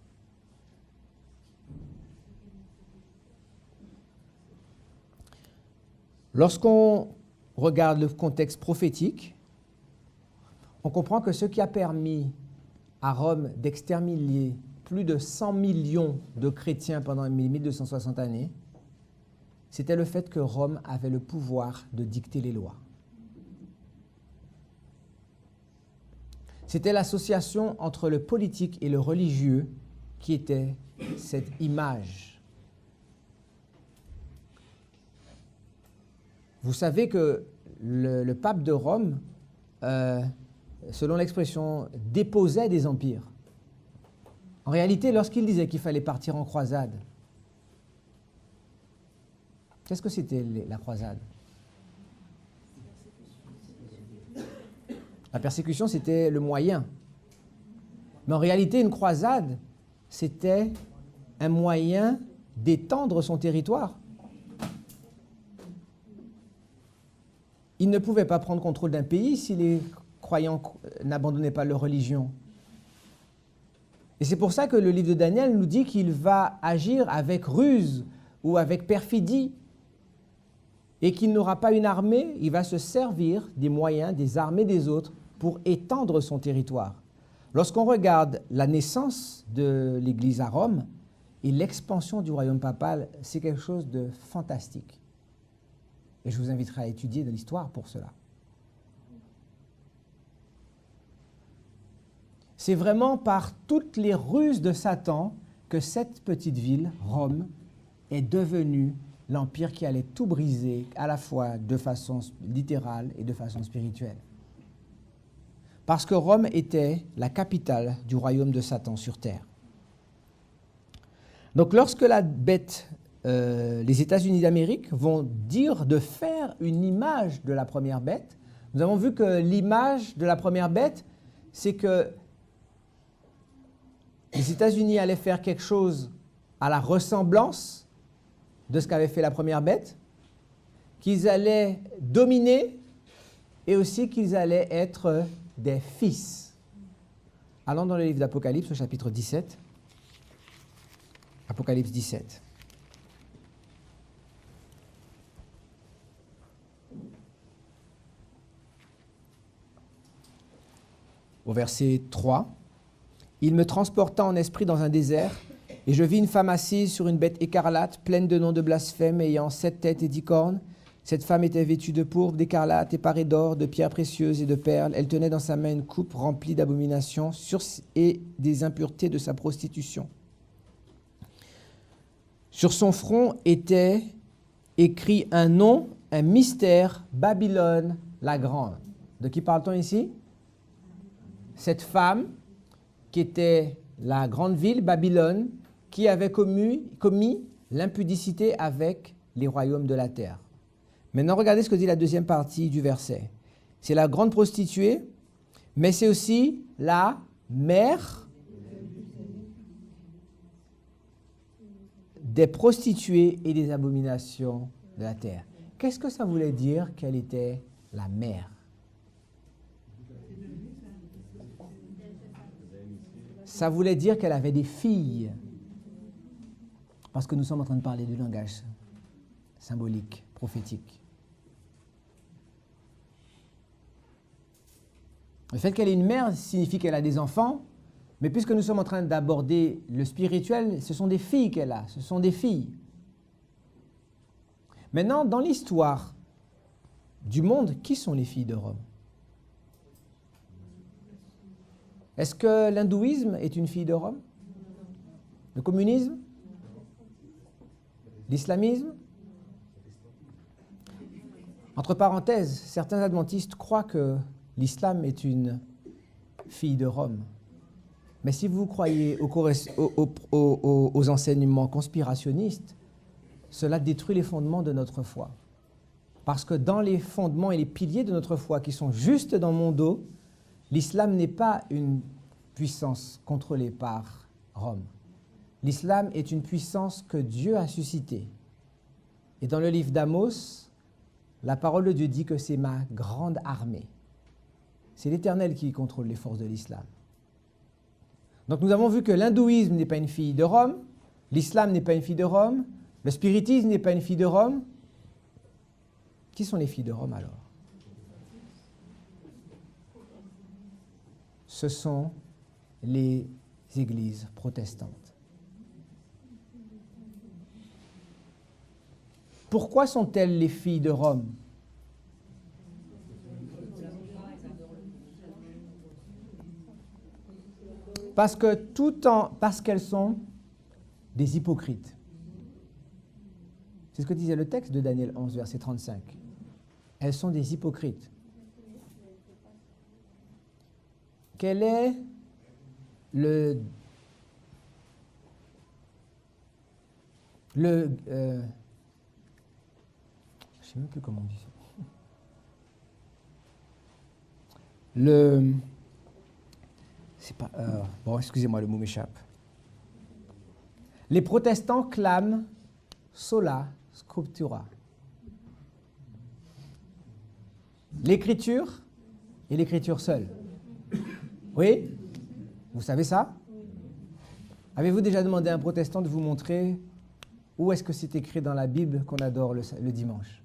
Lorsqu'on regarde le contexte prophétique, on comprend que ce qui a permis à Rome d'exterminer plus de 100 millions de chrétiens pendant les 1260 années, c'était le fait que Rome avait le pouvoir de dicter les lois. C'était l'association entre le politique et le religieux qui était cette image. Vous savez que le pape de Rome, selon l'expression, déposait des empires. En réalité, lorsqu'il disait qu'il fallait partir en croisade, qu'est-ce que c'était la croisade? La persécution, c'était le moyen. Mais en réalité, une croisade, c'était un moyen d'étendre son territoire. Il ne pouvait pas prendre contrôle d'un pays si les croyants n'abandonnaient pas leur religion. Et c'est pour ça que le livre de Daniel nous dit qu'il va agir avec ruse ou avec perfidie et qu'il n'aura pas une armée, il va se servir des moyens, des armées des autres pour étendre son territoire. Lorsqu'on regarde la naissance de l'Église à Rome et l'expansion du royaume papal, c'est quelque chose de fantastique. Et je vous inviterai à étudier de l'histoire pour cela. C'est vraiment par toutes les ruses de Satan que cette petite ville, Rome, est devenue l'empire qui allait tout briser, à la fois de façon littérale et de façon spirituelle. Parce que Rome était la capitale du royaume de Satan sur terre. Donc lorsque la bête, les États-Unis d'Amérique vont dire de faire une image de la première bête, nous avons vu que l'image de la première bête, c'est que les États-Unis allaient faire quelque chose à la ressemblance de ce qu'avait fait la première bête, qu'ils allaient dominer et aussi qu'ils allaient être des fils. Allons dans le livre d'Apocalypse au chapitre 17. Apocalypse 17. Au verset 3. Il me transporta en esprit dans un désert, et je vis une femme assise sur une bête écarlate, pleine de noms de blasphème, ayant 7 têtes et 10 cornes. Cette femme était vêtue de pourpre, d'écarlate et parée d'or, de pierres précieuses et de perles. Elle tenait dans sa main une coupe remplie d'abominations et des impuretés de sa prostitution. Sur son front était écrit un nom, un mystère, Babylone la Grande. De qui parle-t-on ici? Cette femme qui était la grande ville, Babylone, qui avait commis l'impudicité avec les royaumes de la terre. Maintenant, regardez ce que dit la deuxième partie du verset. C'est la grande prostituée, mais c'est aussi la mère des prostituées et des abominations de la terre. Qu'est-ce que ça voulait dire qu'elle était la mère? Ça voulait dire qu'elle avait des filles. Parce que nous sommes en train de parler du langage symbolique, prophétique. Le fait qu'elle ait une mère signifie qu'elle a des enfants, mais puisque nous sommes en train d'aborder le spirituel, ce sont des filles qu'elle a, ce sont des filles. Maintenant, dans l'histoire du monde, qui sont les filles de Rome? Est-ce que l'hindouisme est une fille de Rome? Le communisme? L'islamisme? Entre parenthèses, certains adventistes croient que l'islam est une fille de Rome. Mais si vous croyez aux enseignements conspirationnistes, cela détruit les fondements de notre foi. Parce que dans les fondements et les piliers de notre foi qui sont juste dans mon dos, l'islam n'est pas une puissance contrôlée par Rome. L'islam est une puissance que Dieu a suscitée. Et dans le livre d'Amos, la parole de Dieu dit que c'est ma grande armée. C'est l'Éternel qui contrôle les forces de l'islam. Donc nous avons vu que l'hindouisme n'est pas une fille de Rome, l'islam n'est pas une fille de Rome, le spiritisme n'est pas une fille de Rome. Qui sont les filles de Rome alors? Ce sont les églises protestantes. Pourquoi sont-elles les filles de Rome? Parce qu'elles sont des hypocrites. C'est ce que disait le texte de Daniel 11, verset 35. Elles sont des hypocrites. Quel est je ne sais même plus comment on dit ça. C'est pas... bon, excusez-moi, le mot m'échappe. Les protestants clament sola scriptura. L'écriture et l'écriture seule. Oui? Vous savez ça? Avez-vous déjà demandé à un protestant de vous montrer où est-ce que c'est écrit dans la Bible qu'on adore le dimanche?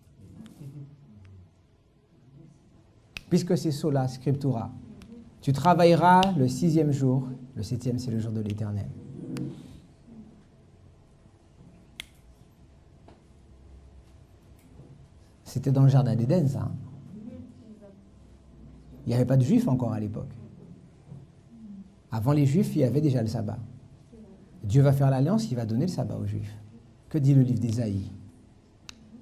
Puisque c'est sola scriptura. Tu travailleras le 6e jour, le 7e c'est le jour de l'Éternel. C'était dans le jardin d'Éden, ça. Il n'y avait pas de juifs encore à l'époque. Avant les juifs, il y avait déjà le sabbat. Dieu va faire l'alliance, il va donner le sabbat aux juifs. Que dit le livre d'Ésaïe,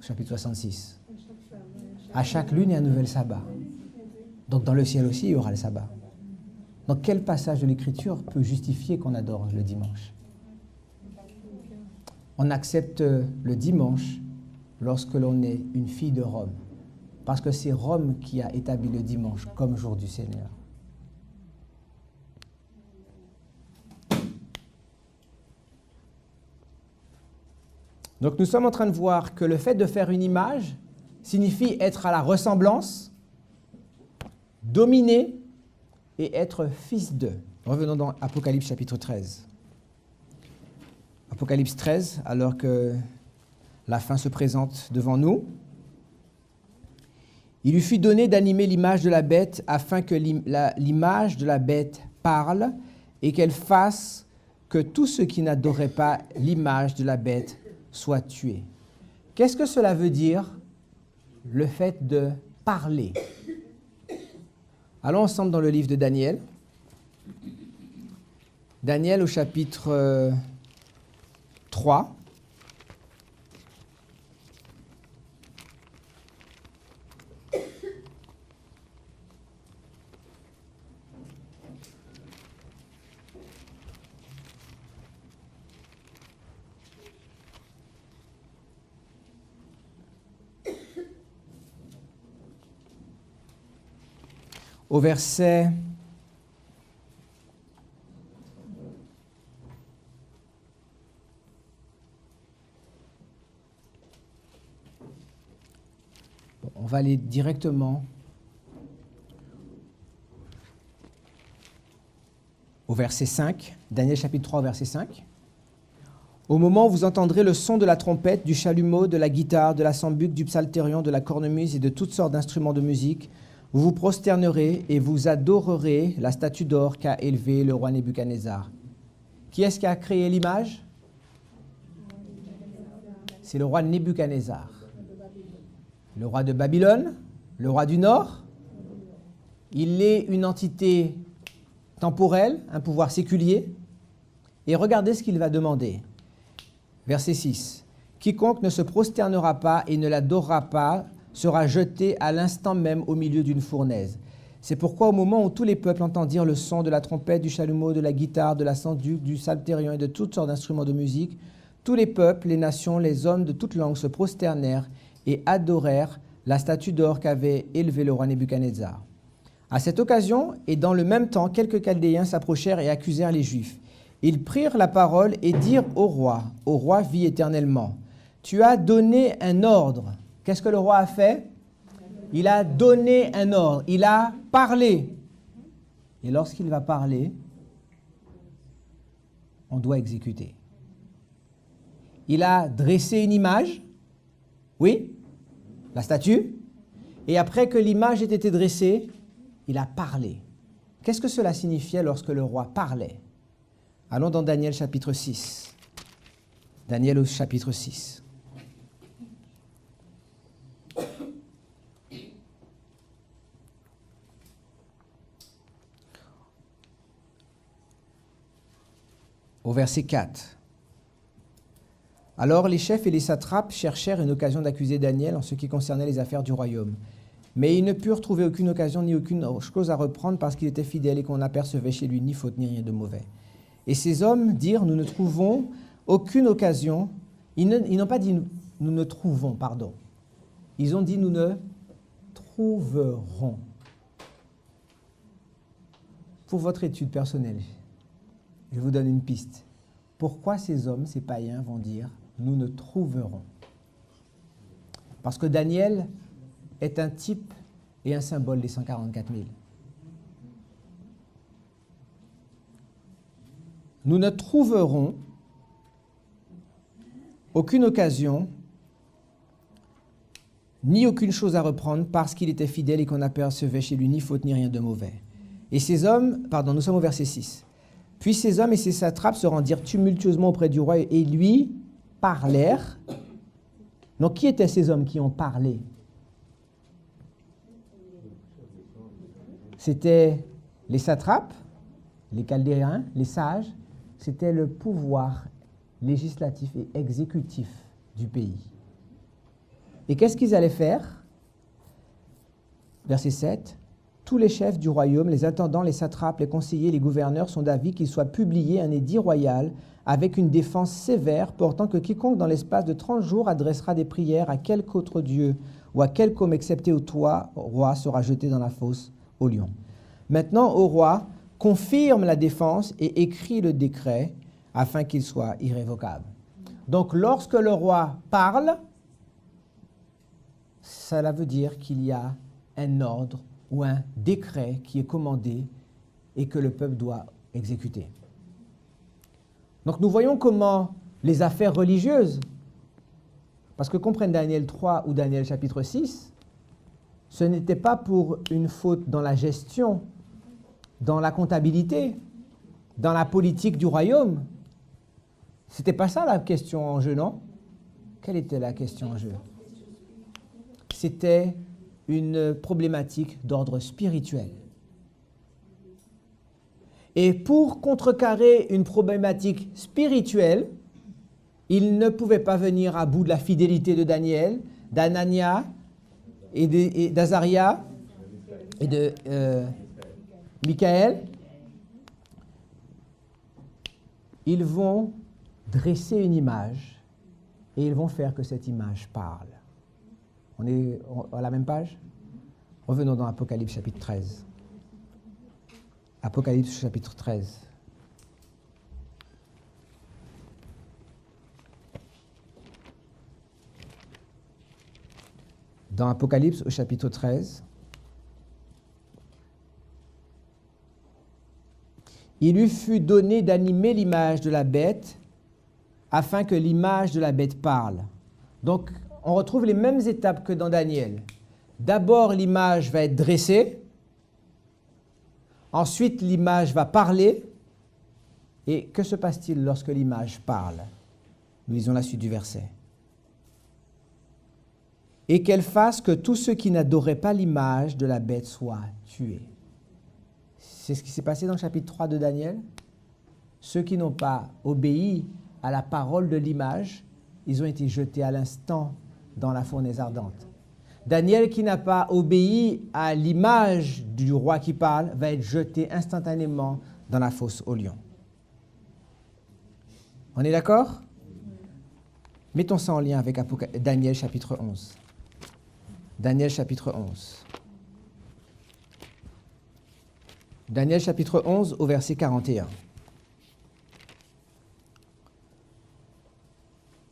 chapitre 66? À chaque lune, il y a un nouvel sabbat. Donc dans le ciel aussi, il y aura le sabbat. Donc quel passage de l'Écriture peut justifier qu'on adore le dimanche? On accepte le dimanche lorsque l'on est une fille de Rome, parce que c'est Rome qui a établi le dimanche comme jour du Seigneur. Donc nous sommes en train de voir que le fait de faire une image signifie être à la ressemblance, dominer et être fils d'eux. Revenons dans Apocalypse chapitre 13. Apocalypse 13, alors que la fin se présente devant nous. Il lui fut donné d'animer l'image de la bête afin que l'image de la bête parle et qu'elle fasse que tous ceux qui n'adoraient pas l'image de la bête soient tués. Qu'est-ce que cela veut dire, le fait de parler? Allons ensemble dans le livre de Daniel. Daniel au chapitre 3. Au verset 5. On va aller directement au verset 5, Daniel chapitre 3, verset 5. Au moment où vous entendrez le son de la trompette, du chalumeau, de la guitare, de la sambuc, du psalterion, de la cornemuse et de toutes sortes d'instruments de musique, vous vous prosternerez et vous adorerez la statue d'or qu'a élevée le roi Nebuchadnezzar. Qui est-ce qui a créé l'image? C'est le roi Nebuchadnezzar. Le roi de Babylone, le roi du Nord. Il est une entité temporelle, un pouvoir séculier. Et regardez ce qu'il va demander. Verset 6. Quiconque ne se prosternera pas et ne l'adorera pas sera jeté à l'instant même au milieu d'une fournaise. C'est pourquoi au moment où tous les peuples entendirent le son de la trompette, du chalumeau, de la guitare, de la sanduc, du psalterion et de toutes sortes d'instruments de musique, tous les peuples, les nations, les hommes de toutes langues se prosternèrent et adorèrent la statue d'or qu'avait élevée le roi Nebuchadnezzar. À cette occasion, et dans le même temps, quelques Chaldéens s'approchèrent et accusèrent les Juifs. Ils prirent la parole et dirent au roi vit éternellement, « Tu as donné un ordre. » Qu'est-ce que le roi a fait? Il a donné un ordre, il a parlé. Et lorsqu'il va parler, on doit exécuter. Il a dressé une image, oui, la statue, et après que l'image ait été dressée, il a parlé. Qu'est-ce que cela signifiait lorsque le roi parlait? Allons dans Daniel chapitre 6. Daniel au chapitre 6. Au verset 4. Alors les chefs et les satrapes cherchèrent une occasion d'accuser Daniel en ce qui concernait les affaires du royaume. Mais ils ne purent trouver aucune occasion ni aucune chose à reprendre parce qu'il était fidèle et qu'on n'apercevait chez lui ni faute ni rien de mauvais. Et ces hommes dirent, nous ne trouvons aucune occasion. Ils n'ont pas dit, nous ne trouvons, pardon. Ils ont dit, nous ne trouverons. Pour votre étude personnelle, je vous donne une piste. Pourquoi ces hommes, ces païens, vont dire « nous ne trouverons » ? Parce que Daniel est un type et un symbole des 144 000. Nous ne trouverons aucune occasion ni aucune chose à reprendre parce qu'il était fidèle et qu'on n'apercevait chez lui ni faute ni rien de mauvais. Et ces hommes, nous sommes au verset 6. Puis ces hommes et ces satrapes se rendirent tumultueusement auprès du roi et lui parlèrent. Donc, qui étaient ces hommes qui ont parlé? C'était les satrapes, les chaldéens, les sages. C'était le pouvoir législatif et exécutif du pays. Et qu'est-ce qu'ils allaient faire? Verset 7. Tous les chefs du royaume, les intendants, les satrapes, les conseillers, les gouverneurs sont d'avis qu'il soit publié un édit royal avec une défense sévère portant que quiconque dans l'espace de 30 jours adressera des prières à quelque autre dieu ou à quelque homme excepté au toi, roi, sera jeté dans la fosse au lion. Maintenant, au roi, confirme la défense et écrit le décret afin qu'il soit irrévocable. Donc, lorsque le roi parle, cela veut dire qu'il y a un ordre ou un décret qui est commandé et que le peuple doit exécuter. Donc nous voyons comment les affaires religieuses, parce que comprenne Daniel 3 ou Daniel chapitre 6, ce n'était pas pour une faute dans la gestion, dans la comptabilité, dans la politique du royaume. C'était pas ça la question en jeu, non? Quelle était la question en jeu? C'était une problématique d'ordre spirituel. Et pour contrecarrer une problématique spirituelle, il ne pouvait pas venir à bout de la fidélité de Daniel, d'Anania et d'Azaria et de Michaël. Ils vont dresser une image et ils vont faire que cette image parle. On est à la même page? Revenons dans Apocalypse chapitre 13. Apocalypse chapitre 13. Dans Apocalypse au chapitre 13, il lui fut donné d'animer l'image de la bête afin que l'image de la bête parle. Donc, on retrouve les mêmes étapes que dans Daniel. D'abord, l'image va être dressée. Ensuite, l'image va parler. Et que se passe-t-il lorsque l'image parle? Nous lisons la suite du verset. Et qu'elle fasse que tous ceux qui n'adoraient pas l'image de la bête soient tués. C'est ce qui s'est passé dans le chapitre 3 de Daniel. Ceux qui n'ont pas obéi à la parole de l'image, ils ont été jetés à l'instant dans la fournaise ardente. Daniel, qui n'a pas obéi à l'image du roi qui parle, va être jeté instantanément dans la fosse au lion. On est d'accord? Mettons ça en lien avec Daniel chapitre 11. Daniel chapitre 11. Daniel chapitre 11 au verset 41.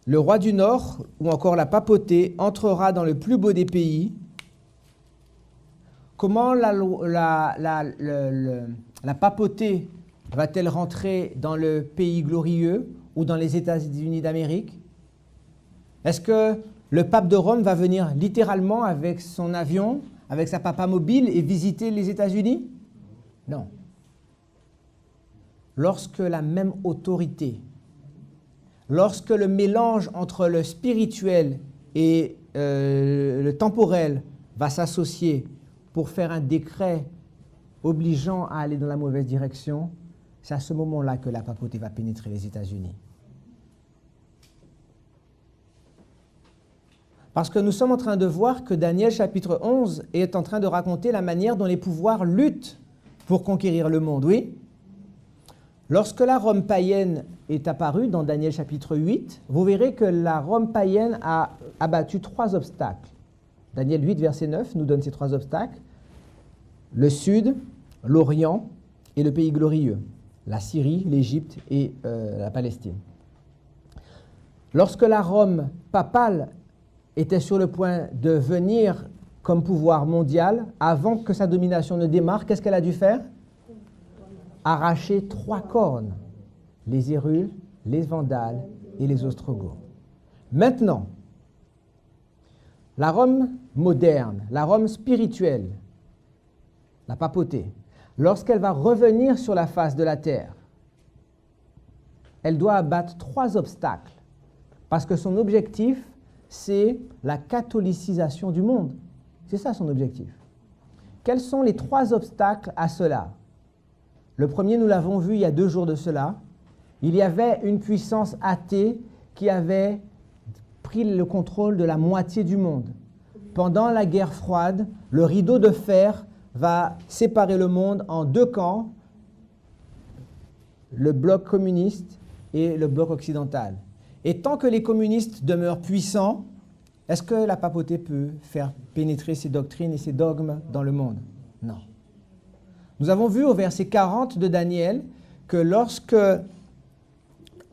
Le roi du Nord, ou encore la papauté, entrera dans le plus beau des pays. Comment la papauté Va-t-elle rentrer dans le pays glorieux ou dans les États-Unis d'Amérique? Est-ce que le pape de Rome va venir littéralement avec son avion, avec sa papamobile et visiter les États-Unis? Non. Lorsque la même autorité, lorsque le mélange entre le spirituel et le temporel va s'associer pour faire un décret obligeant à aller dans la mauvaise direction, c'est à ce moment-là que la papauté va pénétrer les États-Unis. Parce que nous sommes en train de voir que Daniel chapitre 11 est en train de raconter la manière dont les pouvoirs luttent pour conquérir le monde, oui? Lorsque la Rome païenne est apparue dans Daniel chapitre 8, vous verrez que la Rome païenne a abattu 3 obstacles. Daniel 8, verset 9 nous donne ces 3 obstacles. Le sud, l'Orient et le pays glorieux. La Syrie, l'Égypte et la Palestine. Lorsque la Rome papale était sur le point de venir comme pouvoir mondial, avant que sa domination ne démarre, qu'est-ce qu'elle a dû faire? Arracher 3 cornes, les Hérules, les Vandales et les Ostrogoths. Maintenant, la Rome moderne, la Rome spirituelle, la papauté, lorsqu'elle va revenir sur la face de la terre, elle doit abattre 3 obstacles, parce que son objectif, c'est la catholicisation du monde. C'est ça son objectif. Quels sont les 3 obstacles à cela? Le premier, nous l'avons vu il y a 2 jours de cela. Il y avait une puissance athée qui avait pris le contrôle de la moitié du monde. Pendant la guerre froide, le rideau de fer va séparer le monde en 2 camps, le bloc communiste et le bloc occidental. Et tant que les communistes demeurent puissants, est-ce que la papauté peut faire pénétrer ses doctrines et ses dogmes dans le monde? Non. Nous avons vu au verset 40 de Daniel que lorsque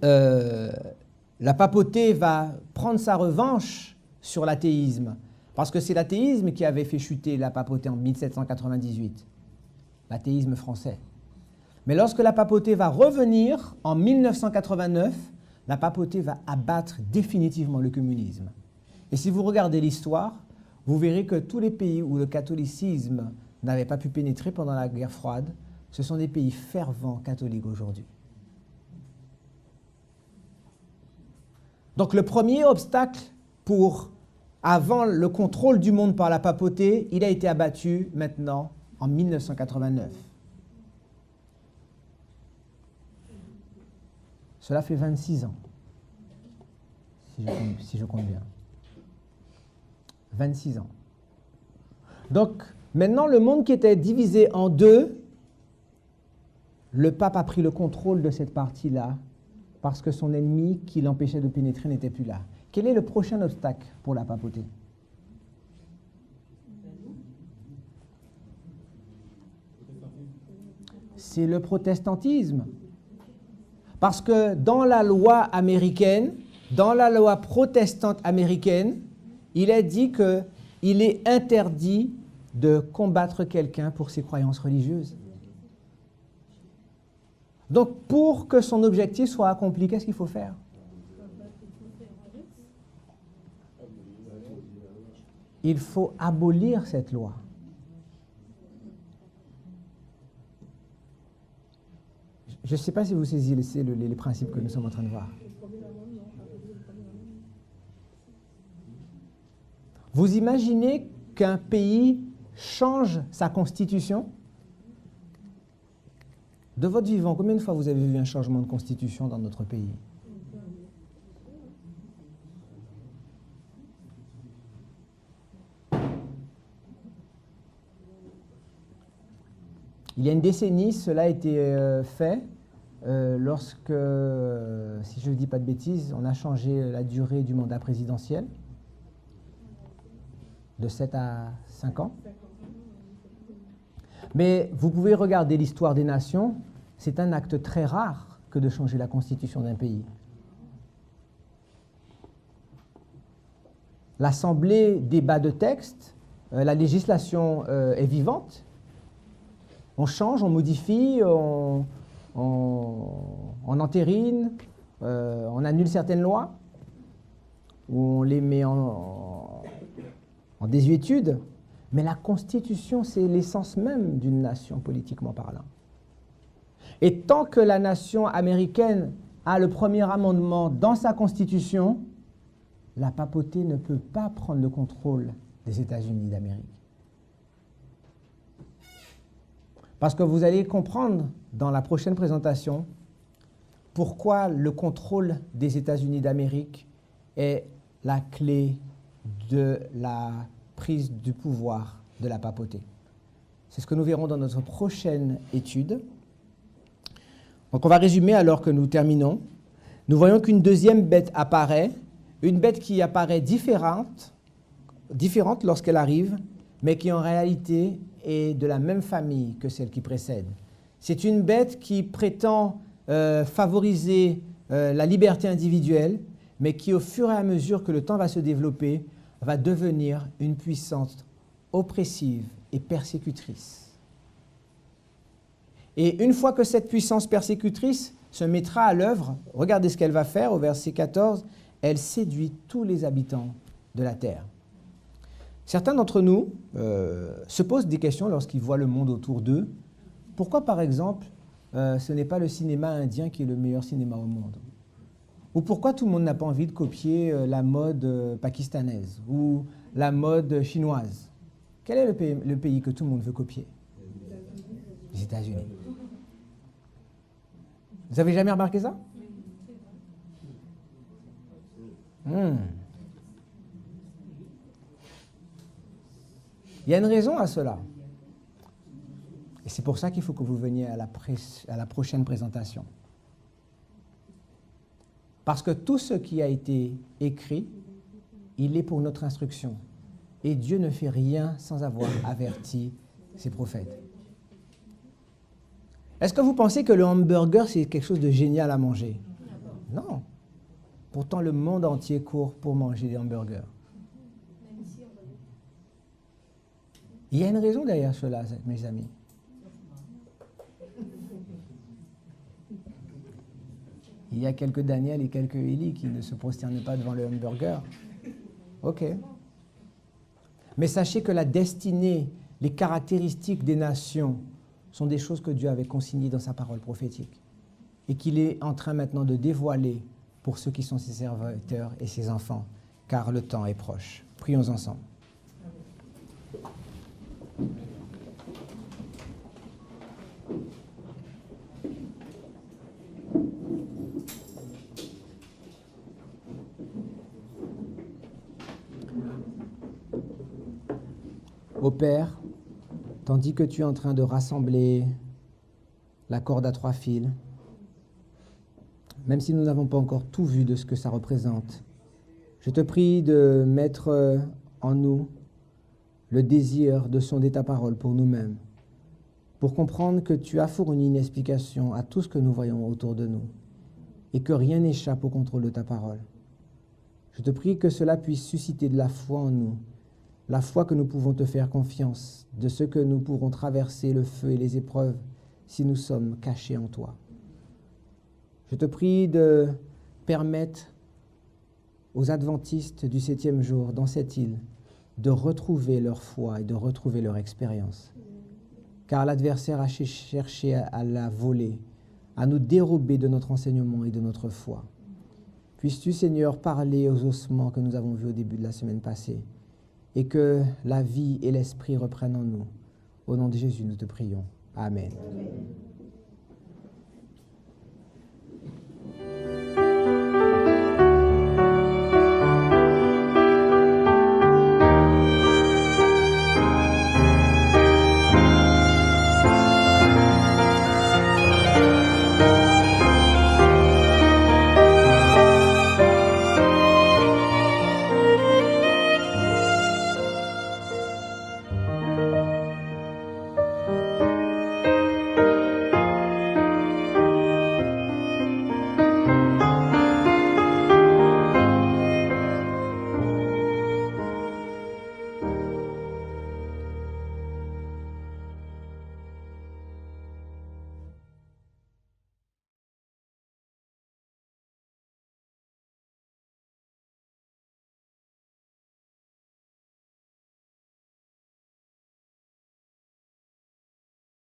la papauté va prendre sa revanche sur l'athéisme, parce que c'est l'athéisme qui avait fait chuter la papauté en 1798, l'athéisme français. Mais lorsque la papauté va revenir en 1989, la papauté va abattre définitivement le communisme. Et si vous regardez l'histoire, vous verrez que tous les pays où le catholicisme n'avait pas pu pénétrer pendant la guerre froide, ce sont des pays fervents catholiques aujourd'hui. Donc le premier obstacle avant le contrôle du monde par la papauté, il a été abattu maintenant en 1989. Cela fait 26 ans, si je compte bien. 26 ans. Donc, maintenant, le monde qui était divisé en 2, le pape a pris le contrôle de cette partie-là parce que son ennemi qui l'empêchait de pénétrer n'était plus là. Quel est le prochain obstacle pour la papauté? C'est le protestantisme. Parce que dans la loi américaine, dans la loi protestante américaine, il est dit qu'il est interdit de combattre quelqu'un pour ses croyances religieuses. Donc, pour que son objectif soit accompli, qu'est-ce qu'il faut faire? Il faut abolir cette loi. Je ne sais pas si vous saisissez les principes que nous sommes en train de voir. Vous imaginez qu'un pays change sa constitution? De votre vivant, combien de fois vous avez vu un changement de constitution dans notre pays? Il y a une décennie, cela a été fait lorsque, si je ne dis pas de bêtises, on a changé la durée du mandat présidentiel de 7 à 5 ans. Mais vous pouvez regarder l'histoire des nations, c'est un acte très rare que de changer la constitution d'un pays. L'Assemblée débat de textes, la législation est vivante. On change, on modifie, on on entérine, on annule certaines lois, ou on les met en désuétude. Mais la Constitution, c'est l'essence même d'une nation politiquement parlant. Et tant que la nation américaine a le premier amendement dans sa Constitution, la papauté ne peut pas prendre le contrôle des États-Unis d'Amérique. Parce que vous allez comprendre dans la prochaine présentation pourquoi le contrôle des États-Unis d'Amérique est la clé de la prise du pouvoir de la papauté. C'est ce que nous verrons dans notre prochaine étude. Donc on va résumer alors que nous terminons. Nous voyons qu'une deuxième bête apparaît, une bête qui apparaît différente lorsqu'elle arrive, mais qui en réalité est de la même famille que celle qui précède. C'est une bête qui prétend favoriser la liberté individuelle, mais qui, au fur et à mesure que le temps va se développer, va devenir une puissance oppressive et persécutrice. Et une fois que cette puissance persécutrice se mettra à l'œuvre, regardez ce qu'elle va faire au verset 14, elle séduit tous les habitants de la terre. Certains d'entre nous se posent des questions lorsqu'ils voient le monde autour d'eux. Pourquoi, par exemple, ce n'est pas le cinéma indien qui est le meilleur cinéma au monde? Ou pourquoi tout le monde n'a pas envie de copier la mode pakistanaise ou la mode chinoise? Quel est le pays que tout le monde veut copier? Les États-Unis. Vous avez jamais remarqué ça? Il y a une raison à cela. Et c'est pour ça qu'il faut que vous veniez à la prochaine présentation. Parce que tout ce qui a été écrit, il est pour notre instruction. Et Dieu ne fait rien sans avoir averti ses prophètes. Est-ce que vous pensez que le hamburger, c'est quelque chose de génial à manger? Non. Pourtant, le monde entier court pour manger des hamburgers. Il y a une raison derrière cela, mes amis. Il y a quelques Daniel et quelques Élie qui ne se prosternaient pas devant le hamburger. Ok. Mais sachez que la destinée, les caractéristiques des nations sont des choses que Dieu avait consignées dans sa parole prophétique et qu'il est en train maintenant de dévoiler pour ceux qui sont ses serviteurs et ses enfants, car le temps est proche. Prions ensemble. Ô Père, tandis que tu es en train de rassembler la corde à 3 fils, même si nous n'avons pas encore tout vu de ce que ça représente, je te prie de mettre en nous le désir de sonder ta parole pour nous-mêmes, pour comprendre que tu as fourni une explication à tout ce que nous voyons autour de nous et que rien n'échappe au contrôle de ta parole. Je te prie que cela puisse susciter de la foi en nous, la foi que nous pouvons te faire confiance, de ce que nous pourrons traverser le feu et les épreuves si nous sommes cachés en toi. Je te prie de permettre aux adventistes du 7e jour dans cette île de retrouver leur foi et de retrouver leur expérience. Car l'adversaire a cherché à la voler, à nous dérober de notre enseignement et de notre foi. Puisses-tu, Seigneur, parler aux ossements que nous avons vus au début de la semaine passée et que la vie et l'esprit reprennent en nous. Au nom de Jésus, nous te prions. Amen. Amen.